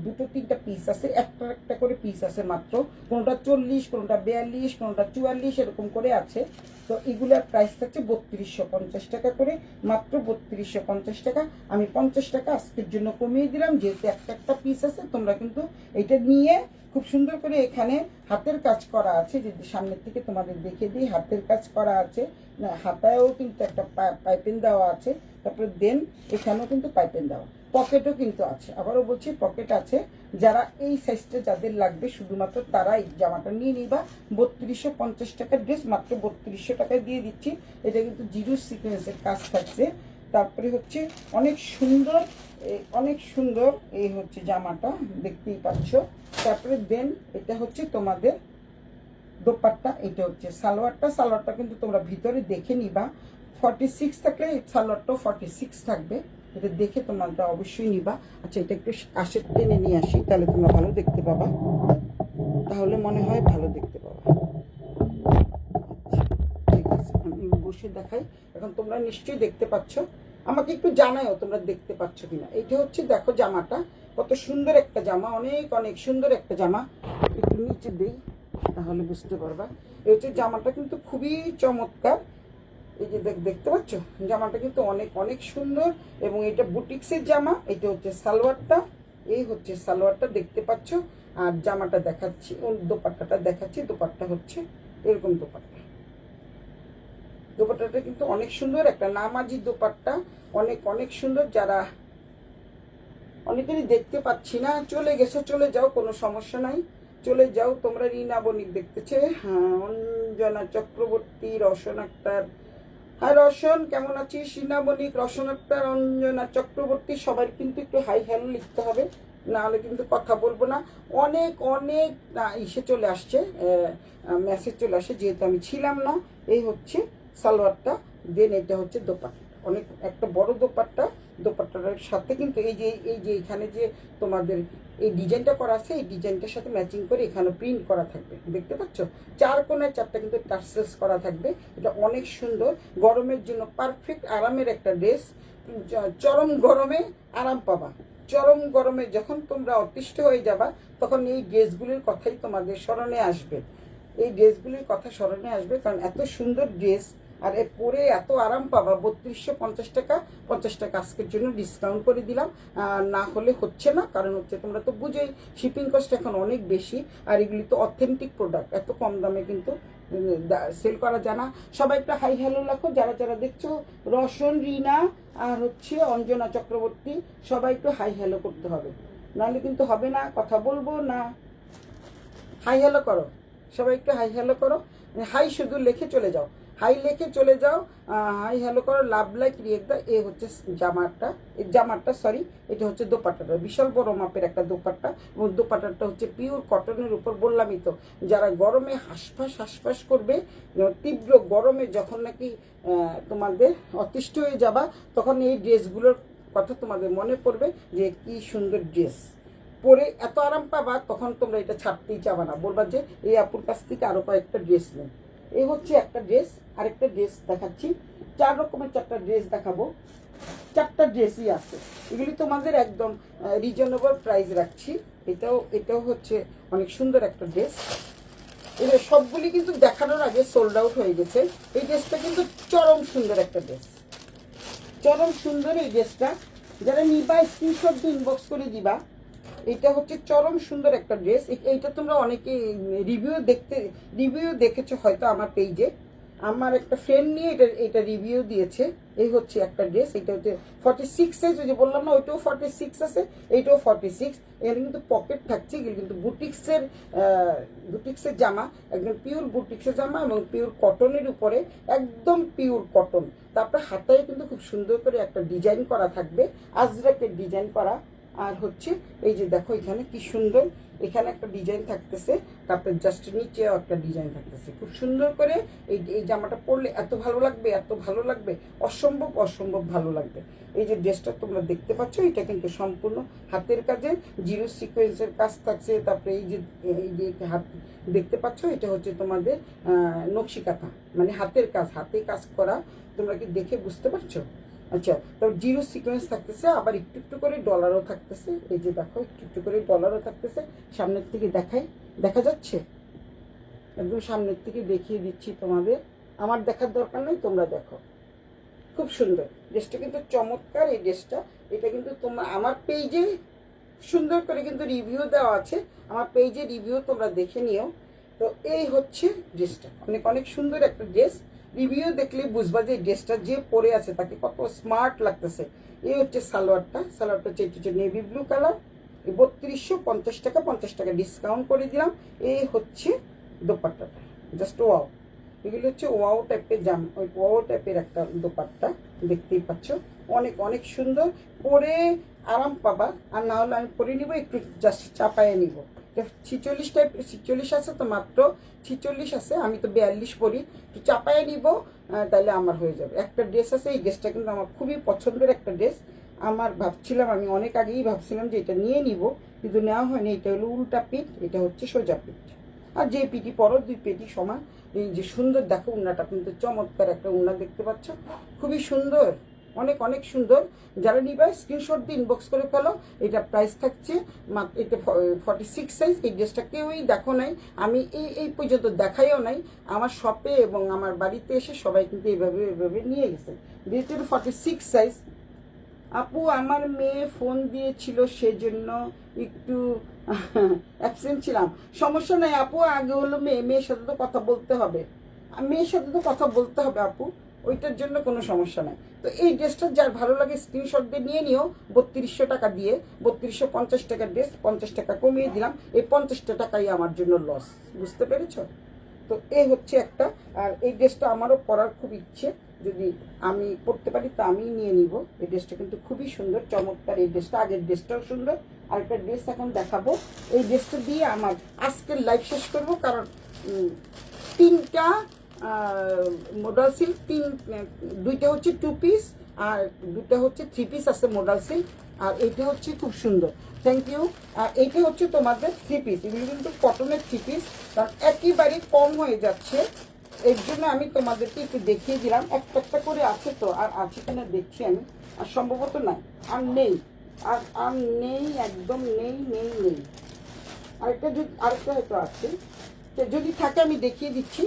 দুটো তিনটা পিস আছে, একটা একটা করে পিস আছে মাত্র, কোনোটা 40, কোনোটা 42, কোনোটা 44 এরকম করে আছে। তো এগুলোর প্রাইস থাকছে 3250 টাকা করে, মাত্র 3250 টাকা। আমি 50 টাকা আজকের জন্য কমিয়ে দিলাম, যেহেতু একটা একটা পিস আছে। তোমরা কিন্তু এটা নিয়ে খুব সুন্দর করে, এখানে হাতের কাজ করা আছে, যদি সামনের থেকে তোমাদের দেখে দিই, হাতের কাজ করা আছে, হাতায়ও কিন্তু একটা পাইপিং দেওয়া আছে, তারপরে দেন এখানেও কিন্তু পাইপিং দেওয়া, পকেটও কিন্তু আছে। আবারও বলছি পকেট আছে। যারা এই সাইজটা যাদের লাগবে শুধুমাত্র তারা এই জামাটা নিয়ে নিবা। 3250 টাকার ড্রেস মাত্র 3200 টাকায় দিয়ে দিচ্ছি। এটা কিন্তু জিরো সিকোয়েন্সের কাজ থাকছে। তারপরে হচ্ছে অনেক সুন্দর, অনেক সুন্দর এই হচ্ছে জামাটা, দেখতেই পাচ্ছ। তারপরে দেন এটা হচ্ছে তোমাদের দোপাট্টা, এটা হচ্ছে সালোয়ারটা। সালোয়ারটা কিন্তু তোমরা ভিতরে দেখে নিবা, 46 থাকলে সালোয়ারটাও 46 থাকবে, এটা দেখে তোমরা অবশ্যই নিবা। আচ্ছা, এটা একটু কাশের টেনে নিয়ে আসি, তাহলে তোমরা ভালো দেখতে পাবা, তাহলে মনে হয় ভালো দেখতে পাবা। ঠিক আছে, আমি বসে দেখাই। এখন তোমরা নিশ্চয়ই দেখতে পাচ্ছ, আমাকে একটু জানাও তোমরা দেখতে পাচ্ছ কিনা। এটা হচ্ছে দেখো জামাটা কত সুন্দর একটা জামা, অনেক অনেক সুন্দর একটা জামা। একটু নিচে দিই তাহলে বুঝতে পারবা। এই হচ্ছে জামাটা, কিন্তু খুবই চমৎকার। এই যে দেখতে পাচ্ছ জামাটা কিন্তু অনেক অনেক সুন্দর, এবং এটা বুটিক্সের জামা। এটা হচ্ছে সালোয়ারটা, এই হচ্ছে সালোয়ারটা দেখতে পাচ্ছ। আর জামাটা দেখাচ্ছি, দোপাট্টাটা দেখাচ্ছি। দোপাট্টা হচ্ছে এরকম দোপাট্টা, দোপাট্টাটা কিন্তু অনেক সুন্দর, একটা নামাজি দোপাট্টা, অনেক অনেক সুন্দর। যারা অনেকেরই দেখতে পাচ্ছি না, চলে গেছো চলে যাও, কোনো সমস্যা নাই, চলে যাও তোমরা। রিনা বণিক দেখতেছে, হ্যাঁ, অঞ্জনা চক্রবর্তী, রওশন আক্তার, হ্যাঁ রওশন কেমন আছিস? রিনা বণিক, রওশন আক্তার, অঞ্জনা চক্রবর্তী, সবাই কিন্তু একটু হাই হ্যালো লিখতে হবে, না হলে কিন্তু কথা বলবো না। অনেক অনেক ইসে চলে আসছে, মেসেজ চলে আসে, যেহেতু আমি ছিলাম না। এই হচ্ছে সালোয়ারটা, দেন এটা হচ্ছে দোপাট্টা, অনেক একটা বড় দোপাট্টা। দোপাট্টার সাথে কিন্তু এই যে এখানে যে তোমাদের এই ডিজাইনটা করা আছে, এই ডিজাইনটার সাথে ম্যাচিং করে এখানে প্রিন্ট করা থাকবে, দেখতে পাচ্ছ? চার কোণায় চারটা কিন্তু টার্সেলস করা থাকবে। এটা অনেক সুন্দর, গরমের জন্য পারফেক্ট আরামের একটা ড্রেস। চরম গরমে আরাম পাবা, চরম গরমে যখন তোমরা অতিষ্ঠ হয়ে যাবা, তখন এই ড্রেসগুলির কথাই তোমাদের স্মরণে আসবে, এই ড্রেসগুলির কথা স্মরণে আসবে, কারণ এত সুন্দর ড্রেস, আর এ পরে এত আরাম পাবা। 3250 টাকা, 50 টাকা আজকের জন্য ডিসকাউন্ট করে দিলাম, না হলে হচ্ছে না। কারণ হচ্ছে তোমরা তো বুঝোই শিপিং কস্ট এখন অনেক বেশি, আর এগুলি তো অথেন্টিক প্রোডাক্ট, এত কম দামে কিন্তু সেল করা যায় না। সবাই একটা হাই হ্যালো রাখো, যারা যারা দেখছো, রওশন, রিনা আর হচ্ছে অঞ্জনা চক্রবর্তী, সবাই একটু হাই হ্যালো করতে হবে, নাহলে কিন্তু হবে না, কথা বলবো না। হাই হ্যালো করো, সবাই একটু হাই হ্যালো করো, হাই শুধু লিখে চলে যাও, হাই লিখে চলে যাও, হাই হ্যালো করো, লাভ লাইক রিয়েক্ট দাও। এ হচ্ছে জামাটা, এই জামাটা সরি, এটা হচ্ছে দোপাট্টাটা, বিশাল বড় মাপের একটা দোপাট্টা, এবং দোপাট্টাটা হচ্ছে পিওর কটনের উপর। বললামই তো, যারা গরমে হাঁসফাঁস করবে, তীব্র গরমে যখন নাকি তোমাদের অতিষ্ঠ হয়ে যাবা, তখন এই ড্রেসগুলোর কথা তোমাদের মনে পড়বে যে কি সুন্দর ড্রেস পরে এত আরাম পাবা, তখন তোমরা এটা ছাড়তেই চাবা না, বলবা যে এই আপুর কাছ থেকে আরো কয়েকটা ড্রেস নেই। এই হচ্ছে একটা ড্রেস, আরেকটা ড্রেস দেখাচ্ছি। 4 রকমের 4টা ড্রেস দেখাবো, 4টা ড্রেসই আছে। এগুলি তোমাদের একদম রিজনেবল প্রাইস রাখছি। এটাও হচ্ছে অনেক সুন্দর একটা ড্রেস। এগুলো সবগুলি কিন্তু দেখানোর আগে সোল্ড আউট হয়ে গেছে। এই ড্রেসটা কিন্তু চরম সুন্দর একটা ড্রেস, চরম সুন্দর এই ড্রেসটা। যারা নিবা স্ক্রিনশট দিয়ে ইনবক্স করে দিবা। এটা হচ্ছে চরম সুন্দর একটা ড্রেস। এইটা তোমরা অনেকে রিভিউ দেখেছো হয়তো আমার পেজে। আমার একটা ফ্রেন্ড নিয়ে এটা রিভিউ দিয়েছে। এই হচ্ছে একটা ড্রেস, এটা হচ্ছে 46 সাইজ, ওই যে বললাম না, ওইটাও 46 আছে, এইটাও 46। এর কিন্তু পকেট থাকছে, এগুলো কিন্তু বুটিক্সের জামা, একদম পিওর বুটিক্সের জামা, এবং পিওর কটনের উপরে, একদম পিওর কটন। তারপরে হাতায় কিন্তু খুব সুন্দর করে একটা ডিজাইন করা থাকবে, আজরাকের ডিজাইন করা। আর হচ্ছে এই যে দেখো এখানে কি সুন্দর, এখানে একটা ডিজাইন থাকতেছে, তারপরে জাস্ট নিচেও একটা ডিজাইন থাকতেছে, খুব সুন্দর করে। এই জামাটা পরলে এত ভালো লাগবে, এত ভালো লাগবে, অসম্ভব অসম্ভব ভালো লাগবে। এই যে ড্রেসটা তোমরা দেখতে পাচ্ছ, এটা কিন্তু সম্পূর্ণ হাতের কাজে, জিরো সিকোয়েন্সের কাজ থাকছে। তারপরে এই যে হাত দেখতে পাচ্ছ, এটা হচ্ছে তোমাদের নকশি কাঁথা, মানে হাতের কাজ, হাতে কাজ করা। তোমরা কি দেখে বুঝতে পারছো? আচ্ছা, তো জিরো সিকোয়েন্স থাকতেছে, আবার একটু একটু করে ডলারও থাকতেছে। এই যে দেখো, একটু একটু করে ডলারও থাকতেছে। সামনের থেকে দেখাই, দেখা যাচ্ছে? একদম সামনের থেকে দেখিয়ে দিচ্ছি তোমাদের, আমার দেখার দরকার নেই, তোমরা দেখো। খুব সুন্দর ড্রেসটা, কিন্তু চমৎকার এই ড্রেসটা। এটা কিন্তু তোমরা আমার পেজে সুন্দর করে কিন্তু রিভিউ দেওয়া আছে, আমার পেজে রিভিউ তোমরা দেখে নিও। তো এই হচ্ছে ড্রেসটা, অনেক অনেক সুন্দর একটা ড্রেস। রিভিউ দেখলে বুঝবা যে ড্রেসটা যে পরে আছে তাকে কত স্মার্ট লাগতেছে। এই হচ্ছে সালোয়ারটা, সালোয়ারটা হচ্ছে একটু নেভি ব্লু কালার। এই 3250 টাকা, 50 টাকা ডিসকাউন্ট করে দিলাম। এই হচ্ছে দোপাট্টাটা, জাস্ট ওয়াও। এগুলো হচ্ছে ওয়াও টাইপের ওই ওয়াও টাইপের একটা দোপাট্টা, দেখতেই পাচ্ছ। অনেক অনেক সুন্দর, পরে আরাম পাবা। আর না হলে আমি পরে নিব, একটু জাস্ট চাপায়ে নিব। 46 টাইপ, 46 আছে তো, মাত্র 46 আছে, আমি তো 42 পরি। একটু চাপায়ে নিব, তাহলে আমার হয়ে যাবে। একটা ড্রেস আছে, এই ড্রেসটা কিন্তু আমার খুবই পছন্দের একটা ড্রেস। আমার ভাবছিলাম, আমি অনেক আগেই ভাবছিলাম যে এটা নিয়ে নিব, কিন্তু নেওয়া হয়নি। এটা হলো উল্টা পিঠ, এটা হচ্ছে সোজা পিঠ। আর যে পিঠি পরো, দুই পেটি সমান। এই যে সুন্দর দেখো, উন্নাটা কিন্তু চমৎকার একটা উন্না, দেখতে পাচ্ছ, খুবই সুন্দর, অনেক অনেক সুন্দর। যারা নিবে স্ক্রিনশট দিয়ে ইনবক্স করে ফেলো। এটা প্রাইস থাকছে মাত্র, এটা 46 সাইজ। এই ড্রেসটা কেউই দেখো নাই, আমি এই পর্যন্ত দেখাইও নাই। আমার শপে এবং আমার বাড়িতে এসে সবাই কিন্তু এইভাবে নিয়ে গেছে। যেহেতু 46 সাইজ। আপু আমার মেয়ে ফোন দিয়েছিল, সেজন্য একটু অ্যাবসেন্ট ছিলাম। সমস্যা নাই আপু, আগে হলো মেয়ের সাথে তো কথা বলতে হবে, মেয়ের সাথে তো কথা বলতে হবে আপু, ওইটার জন্য কোনো সমস্যা নাই। তো এই ড্রেসটা যার ভালো লাগে স্ক্রিনশট দিয়ে নিয়ে নিও। 3200 টাকা দিয়ে, 3250 টাকার ড্রেস 50 টাকা কমিয়ে দিলাম। এই 50 টাকাই আমার জন্য লস, বুঝতে পেরেছ? তো এই হচ্ছে একটা। আর এই ড্রেসটা আমারও পরার খুব ইচ্ছে, যদি আমি পরতে পারি তো আমি নিয়ে নিব। এই ড্রেসটা কিন্তু খুবই সুন্দর, চমৎকার এই ড্রেসটা। আগের ড্রেসটাও সুন্দর, আরেকটা ড্রেস এখন দেখাবো। এই ড্রেসটা দিয়ে আমার আজকের লাইভ শেষ করব, কারণ 3টা মডাল সিল্ক, দুইটা হচ্ছে 2 পিস আর 2টা হচ্ছে 3 পিস আছে মডাল সিল্ক। আর এইটা হচ্ছে খুব সুন্দর, থ্যাংক ইউ। আর এইটা হচ্ছে তোমাদের 3 পিস, এগুলো কিন্তু কটনের 3 পিস, কারণ একেবারে কম হয়ে যাচ্ছে। এর জন্য আমি তোমাদেরকে একটু দেখিয়ে দিলাম। একটা একটা করে আছে তো, আর আছে কিনা দেখছি আমি, আর সম্ভবত নাই, আর নেই, আর নেই, একদম নেই নেই নেই। আরেকটা হয়তো আছে, যদি থাকে আমি দেখিয়ে দিচ্ছি।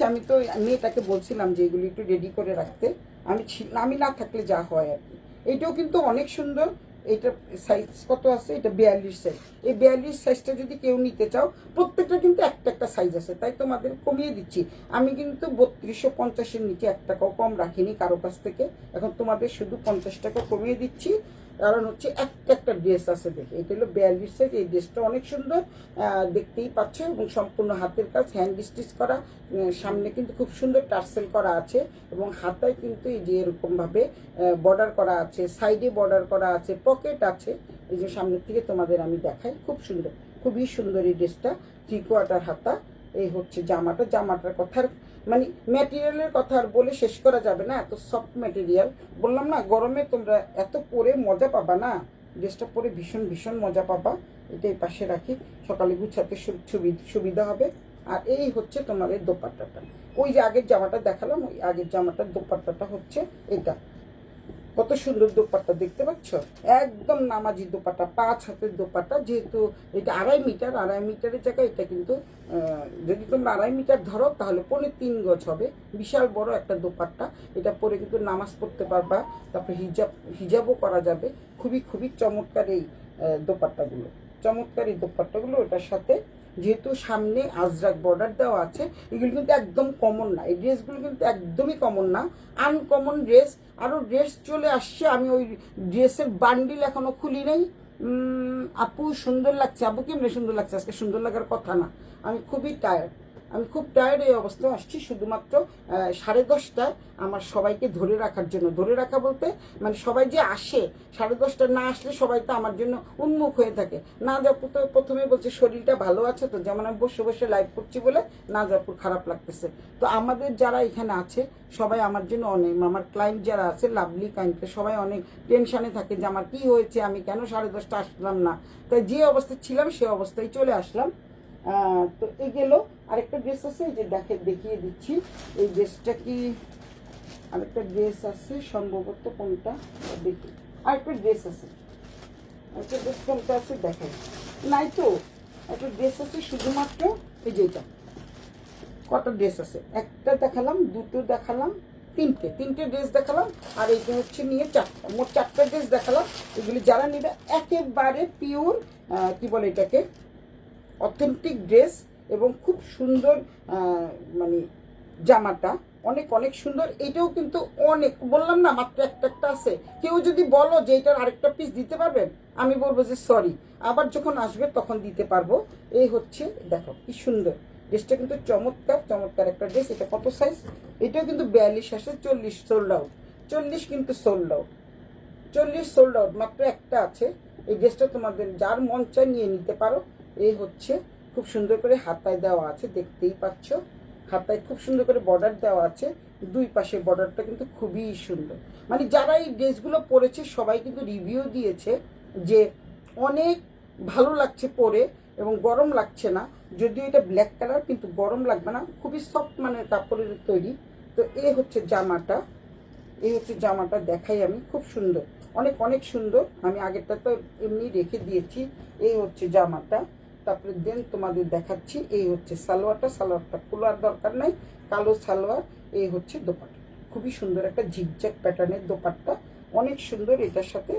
আমি তো মেয়েটাকে বলছিলাম যে এগুলি একটু রেডি করে রাখতে, আমি না থাকলে যা হয় আর কি। এইটাও কিন্তু অনেক সুন্দর। এইটা সাইজ কত আছে? এটা 42 সাইজ। এই 42 সাইজটা যদি কেউ নিতে চাও, প্রত্যেকটা কিন্তু একটা একটা সাইজ আছে, তাই তোমাদের কমিয়ে দিচ্ছি। আমি কিন্তু 3250-এর নিচে 1 টাকাও কম রাখিনি কারো কাছ থেকে। এখন তোমাদের শুধু 50 টাকা কমিয়ে দিচ্ছি, কারণ হচ্ছে একটা একটা ড্রেস আছে। দেখে এটা হলো 42 সাইজ। এই ড্রেসটা অনেক সুন্দর, দেখতেই পাচ্ছ, এবং সম্পূর্ণ হাতের কাজ, হ্যান্ড স্টিচ করা। সামনে কিন্তু খুব সুন্দর টার্সেল করা আছে, এবং হাতায় কিন্তু এই যে এরকমভাবে বর্ডার করা আছে, সাইডে বর্ডার করা আছে, পকেট আছে। এই যে সামনের থেকে তোমাদের আমি দেখাই, খুব সুন্দর, খুবই সুন্দর এই ড্রেসটা। 3/4 হাতা। এই হচ্ছে জামাটার কথার মানে ম্যাটেরিয়ালের কথা আর বলে শেষ করা যাবে না, এত সফট ম্যাটেরিয়াল। বললাম না, গরমে তোমরা এত পরে মজা পাবা না, ড্রেসটা পরে ভীষণ ভীষণ মজা পাবা। এটাই পাশে রাখি, সকালে গুছাতে সুবিধা হবে। আর এই হচ্ছে তোমাদের দোপাট্টাটা। ওই যে আগের জামাটা দেখালাম, ওই আগের জামাটার দোপাট্টাটা হচ্ছে এটা। কত সুন্দর দোপাট্টা, দেখতে পাচ্ছ, একদম নামাজি দোপাট্টা, 5 হাতের দোপাট্টা। যেহেতু এটা 2.5 মিটার, 2.5 মিটারের জায়গায় এটা কিন্তু যদি তোমরা 2.5 মিটার ধরো তাহলে 3.25 গজ হবে। বিশাল বড় একটা দোপাট্টা। এটা পরে কিন্তু নামাজ পড়তে পারবা, তারপরে হিজাবও করা যাবে। খুবই খুবই চমৎকার এই দোপাট্টাগুলো, চমৎকার এই দোপাট্টাগুলো। ওটার সাথে যেহেতু সামনে আজরাক বর্ডার দেওয়া আছে, এগুলো কিন্তু একদম কমন না, এই ড্রেসগুলো কিন্তু একদমই কমন না, আনকমন ড্রেস। আরও ড্রেস চলে আসছে, আমি ওই ড্রেসের বান্ডিল এখনো খুলি নাই। আপু সুন্দর লাগছে, আপু কেমনি সুন্দর লাগছে? আজকে সুন্দর লাগার কথা না, আমি খুবই টায়ার্ড, আমি খুব টায়ার্ড। এই অবস্থায় আসছি শুধুমাত্র 10:30টায় আমার সবাইকে ধরে রাখার জন্য। ধরে রাখা বলতে মানে সবাই যে আসে, 10:30 না আসলে সবাই তো আমার জন্য উন্মুখ হয়ে থাকে। নাজাপুর তো প্রথমে বলছে শরীরটা ভালো আছে তো, যেমন আমি বসে বসে লাইভ করছি বলে নাজাপুর খারাপ লাগতেছে। তো আমাদের যারা এখানে আছে সবাই আমার জন্য অনেক, আমার ক্লায়েন্ট যারা আছে লাভলি ক্লায়েন্টরা সবাই অনেক টেনশানে থাকে যে আমার কী হয়েছে, আমি কেন 10:30 আসলাম না। তাই যে অবস্থায় ছিলাম সে অবস্থায় চলে আসলাম। তো এই গেল। আরেকটা ড্রেস আছে, এই যে দেখিয়ে দিচ্ছি। এই ড্রেসটা কি আরেকটা ড্রেস আছে সম্ভবত, কোনটা দেখি, আরেকটা ড্রেস আছে, আরেকটা ড্রেস কোনটা আছে দেখাই, নাই তো, একটা ড্রেস আছে শুধুমাত্র এই যে এটা। কটা ড্রেস আছে, একটা দেখালাম, দুটো দেখালাম, তিনটে ড্রেস দেখালাম, আর এইটা হচ্ছে নিয়ে চারটা, মোট চারটা ড্রেস দেখালাম। এগুলি যারা নেবে একেবারে পিওর কি বলে এটাকে, অথেন্টিক ড্রেস, এবং খুব সুন্দর মানে জামাটা অনেক অনেক সুন্দর। এটাও কিন্তু অনেক, বললাম না মাত্র একটা আছে। কেউ যদি বলো যে এটার আরেকটা পিস দিতে পারবেন, আমি বলবো যে সরি, আবার যখন আসবে তখন দিতে পারবো। এই হচ্ছে, দেখো কি সুন্দর ড্রেসটা, কিন্তু চমৎকার চমৎকার একটা ড্রেস। এটা কত সাইজ, এটাও কিন্তু 42 আসে, 40 সোল্ড আউট, 40 কিন্তু সোল্ড আউট, 40 সোল্ড আউট, মাত্র একটা আছে। এই ড্রেসটা তোমাদের যার মন চায় নিয়ে নিতে পারো। এই হচ্ছে, খুব সুন্দর করে হাতায় দেওয়া আছে, দেখতেই পাচ্ছ, হাতায় খুব সুন্দর করে বর্ডার দেওয়া আছে, দুই পাশে বর্ডারটা কিন্তু খুবই সুন্দর। মানে যারা এই ড্রেসগুলো পরেছে সবাই কিন্তু রিভিউ দিয়েছে যে অনেক ভালো লাগছে পরে, এবং গরম লাগছে না। যদিও এটা ব্ল্যাক কালার, কিন্তু গরম লাগবে না, খুবই সফট মানের কাপড়ের তৈরি। তো এই হচ্ছে জামাটা, এই হচ্ছে জামাটা দেখাই আমি, খুব সুন্দর, অনেক অনেক সুন্দর। আমি আগেরটা তো এমনি রেখে দিয়েছি। এই হচ্ছে জামাটা, তারপরে দেন তোমাদের দেখাচ্ছি। এই হচ্ছে সালোয়ারটা, সালোয়ারটা খোলার দরকার নাই, কালো সালোয়ার। এই হচ্ছে দোপাট্টা, খুবই সুন্দর একটা ঝিকঝাক প্যাটার্নের দোপাট্টা, অনেক সুন্দর। এটার সাথে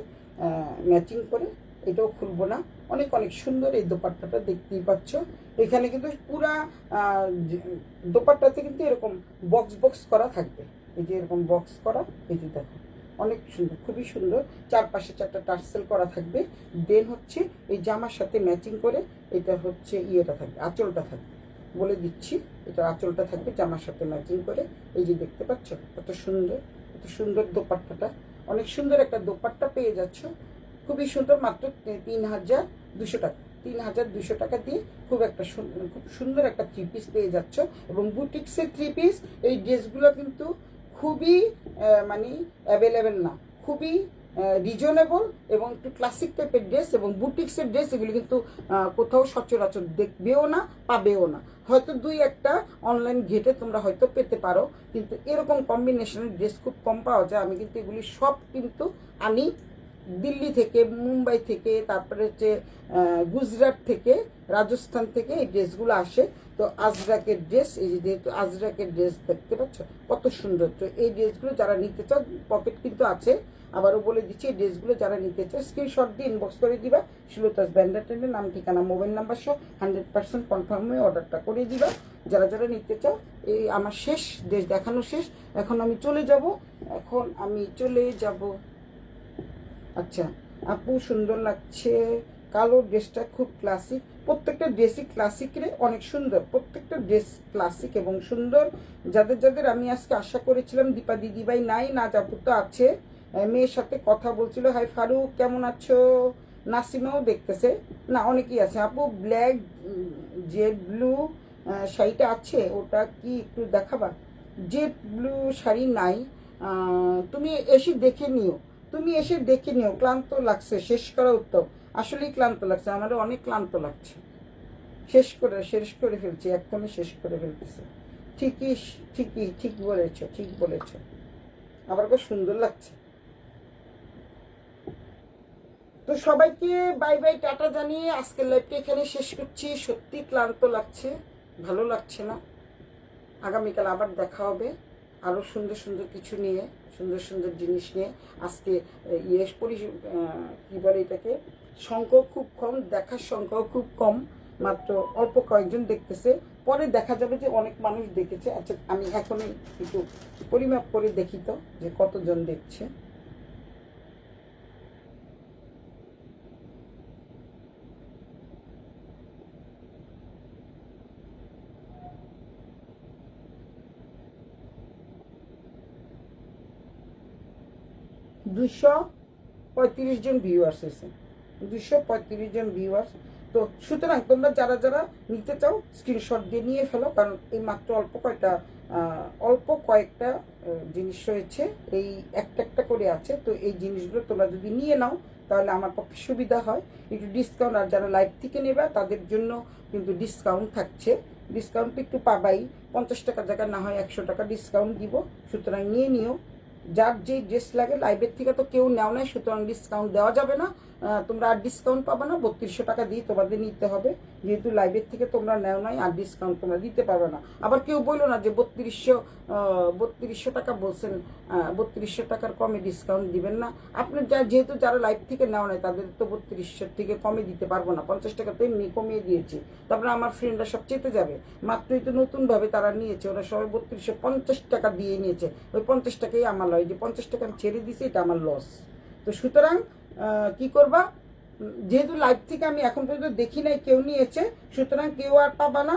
ম্যাচিং করে, এটাও খুলবো না, অনেক অনেক সুন্দর এই দোপাট্টাটা, দেখতেই পাচ্ছ। এখানে কিন্তু পুরা দোপাট্টাতে কিন্তু এরকম বক্স বক্স করা থাকবে, এই যে এরকম বক্স করা, এই যে দেখো অনেক সুন্দর, খুবই সুন্দর। চারপাশে চারটা টার্সেল করা থাকবে। দেন হচ্ছে এই জামার সাথে ম্যাচিং করে এটা হচ্ছে ইয়েটা থাকবে, আঁচলটা থাকবে, বলে দিচ্ছি, এটা আঁচলটা থাকবে জামার সাথে ম্যাচিং করে। এই যে দেখতে পাচ্ছ কত সুন্দর, কত সুন্দর দোপাট্টাটা, অনেক সুন্দর একটা দোপাট্টা পেয়ে যাচ্ছ, খুবই সুন্দর, মাত্র 3200 টাকা, 3200 টাকা দিয়ে খুব একটা খুব সুন্দর একটা থ্রি পিস পেয়ে যাচ্ছ। এবং বুটিক্সের থ্রি পিস এই ড্রেসগুলো কিন্তু খুবই মানে অ্যাভেলেবেল না, খুবই রিজনেবল এবং একটু ক্লাসিক টাইপের ড্রেস এবং বুটিক্সের ড্রেস, এগুলো কিন্তু কোথাও সচরাচর দেখবেও না, পাবেও না। হয়তো দুই একটা অনলাইন ঘেটে তোমরা হয়তো পেতে পারো, কিন্তু এরকম কম্বিনেশনের ড্রেস খুব কম পাওয়া যায়। আমি কিন্তু এগুলি সব কিন্তু আনি দিল্লি থেকে, মুম্বাই থেকে, তারপরে হচ্ছে গুজরাট থেকে, রাজস্থান থেকে এই ড্রেসগুলো আসে। তো আজরাকের ড্রেস, এই যে যেহেতু আজরাকের ড্রেস দেখতে পাচ্ছ কত সুন্দর। তো এই ড্রেসগুলো যারা নিতে চাও, পকেট কিন্তু আছে, আবারও বলে দিচ্ছি, এই ড্রেসগুলো যারা নিতে চাও স্ক্রিনশট দিয়ে ইনবক্স করে দিবা, সুলতাস ব্যান্ডাটেন্ডের নাম, ঠিকানা, মোবাইল নাম্বার সহ 100% কনফার্ম হয়ে অর্ডারটা করে দিবা। যারা যারা নিতে চাও, এই আমার শেষ ড্রেস দেখানো শেষ, এখন আমি চলে যাব। আচ্ছা আপু, সুন্দর লাগছে কালো ড্রেসটা, খুব ক্লাসিক, প্রত্যেকটা ড্রেসই ক্লাসিক রে, অনেক সুন্দর, প্রত্যেকটা ড্রেস ক্লাসিক এবং সুন্দর। যাদের যাদের আমি আজকে আশা করেছিলাম দীপা দিদিভাই নাই, না আপু তো আছে, মেয়ের সাথে কথা বলছিল। হাই ফারুক, কেমন আছো? নাসিমাও দেখতেছে, না অনেকেই আছে। আপু ব্ল্যাক জেড ব্লু শাড়িটা আছে, ওটা কি একটু দেখাবা? জেড ব্লু শাড়ি নাই, তুমি এসে দেখে নিও, তুমি এসে দেখে নিও। ক্লান্ত লাগছে, শেষ করা উত্তম, আসলেই ক্লান্ত লাগছে, আমারও অনেক ক্লান্ত লাগছে, শেষ করে ফেলছি, এক্ষুনি শেষ করে ফেলতেছে। ঠিক বলেছ, ঠিক বলেছ, আমার খুব সুন্দর লাগছে। তো সবাইকে বাই বাই টাটা জানিয়ে আজকের লাইভটা এখানে শেষ করছি। সত্যি ক্লান্ত লাগছে, ভালো লাগছে না। আগামীকাল আবার দেখা হবে আরও সুন্দর সুন্দর কিছু নিয়ে, সুন্দর সুন্দর জিনিস নিয়ে। আজকে কী বলে এটাকে, সংখ্যাও খুব কম, দেখার সংখ্যাও খুব কম, মাত্র অল্প কয়েকজন দেখতেছে, পরে দেখা যাবে যে অনেক মানুষ দেখেছে। আচ্ছা আমি এখনই একটু পরিমাপ করে দেখি তো যে কতজন দেখছে। দুশো 35 জন ভিউয়ার্স এসে, 235 জন ভিউয়ার্স। তো সুতরাং তোমরা যারা যারা নিতে চাও স্ক্রিনশট দিয়ে নিয়ে ফেলো, কারণ এই মাত্র অল্প কয়টা অল্প কয়েকটা জিনিস রয়েছে, এই একটা একটা করে আছে। তো এই জিনিসগুলো তোমরা যদি নিয়ে নাও তাহলে আমার পক্ষে সুবিধা হয়, একটু ডিসকাউন্ট। আর যারা লাইভ থেকে নেবে তাদের জন্য কিন্তু ডিসকাউন্ট থাকছে, ডিসকাউন্ট একটু পাবাই। 50 টাকা জায়গা না হয় 100 টাকা ডিসকাউন্ট দিব, সুতরাং নিয়ে নিও। যার যে ড্রেস লাগে, লাইভের থেকে তো কেউ নেও নাই, সুতরাং ডিসকাউন্ট দেওয়া যাবে না। তোমরা আর ডিসকাউন্ট পাবে না, 3200 টাকা দিয়ে তোমাদের নিতে হবে, যেহেতু লাইভের থেকে তোমরা নেও নাই, আর ডিসকাউন্ট তোমরা দিতে পারবে না। আবার কেউ বললো না যে 3200 টাকা বলছেন, 3200 টাকার কমে ডিসকাউন্ট দিবেন না। আপনার যেহেতু যারা লাইভ থেকে নেওয়া নাই তাদের তো 3200 থেকে কমে দিতে পারবো না, 50 টাকা তো এমনি কমিয়ে দিয়েছি। তারপরে আমার ফ্রেন্ডরা সব চেতে যাবে, মাত্রই তো নতুনভাবে তারা নিয়েছে, ওরা সবাই 3250 টাকা দিয়ে নিয়েছে। ওই 50 টাকাই আমার লয়, যে 50 টাকা আমি ছেড়ে দিয়েছি, এটা আমার লস। তো সুতরাং কি করবা, যেহেতু লাইভ থেকে আমি এখন পর্যন্ত দেখি নাই কেউ নিয়েছে, সুতরাং কেউ আর পাবা না।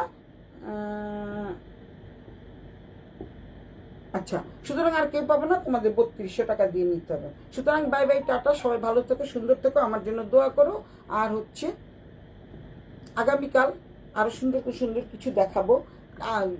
আচ্ছা, সুতরাং আর কেউ পাবে না, তোমাদের 3200 টাকা দিয়ে নিতে হবে। সুতরাং বাই বাই, টাটা, সবাই ভালো থেকো, সুন্দর থেকো, আমার জন্য দোয়া করো। আর হচ্ছে আগামীকাল আরও সুন্দর সুন্দর কিছু দেখাবো।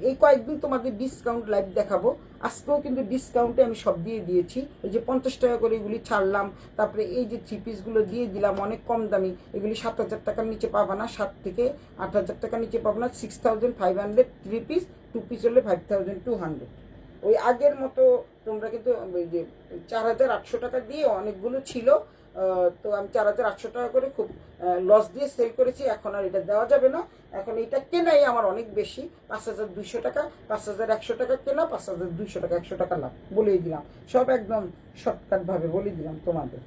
এই কয়েকদিন তোমাদের ডিসকাউন্ট লাইভ দেখাবো। আজকেও কিন্তু ডিসকাউন্টে আমি সব দিয়ে দিয়েছি, এই যে 50 টাকা করে এগুলি ছাড়লাম। তারপরে এই যে 3 পিসগুলো দিয়ে দিলাম অনেক কম দামি, এগুলি 7000 টাকার নিচে পাবা না, 7 থেকে 8000 টাকার নিচে পাবা না। 6500 3 পিস, 2 পিস হলে 5200। ওই আগের মতো তোমরা কিন্তু ওই যে 4800 টাকা দিয়ে অনেকগুলো ছিল, তো আমি 4800 টাকা করে খুব লস দিয়ে সেল করেছি। এখন আর এটা দেওয়া যাবে না, এখন এটা কেনাই আমার অনেক বেশি। 5200 টাকা, 5100 টাকা কেনা, 5200 টাকা, 100 টাকা লাভ, বলেই দিলাম। সব একদম শর্টকাটভাবে বলে দিলাম, তোমাদের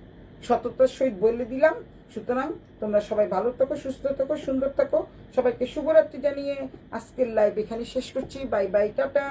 সততার সহিত বলে দিলাম। সুতরাং তোমরা সবাই ভালো থাকো, সুস্থ থাকো, সুন্দর থাকো। সবাইকে শুভরাত্রি জানিয়ে আজকের লাইভ এখানে শেষ করছি। Bye bye, tata.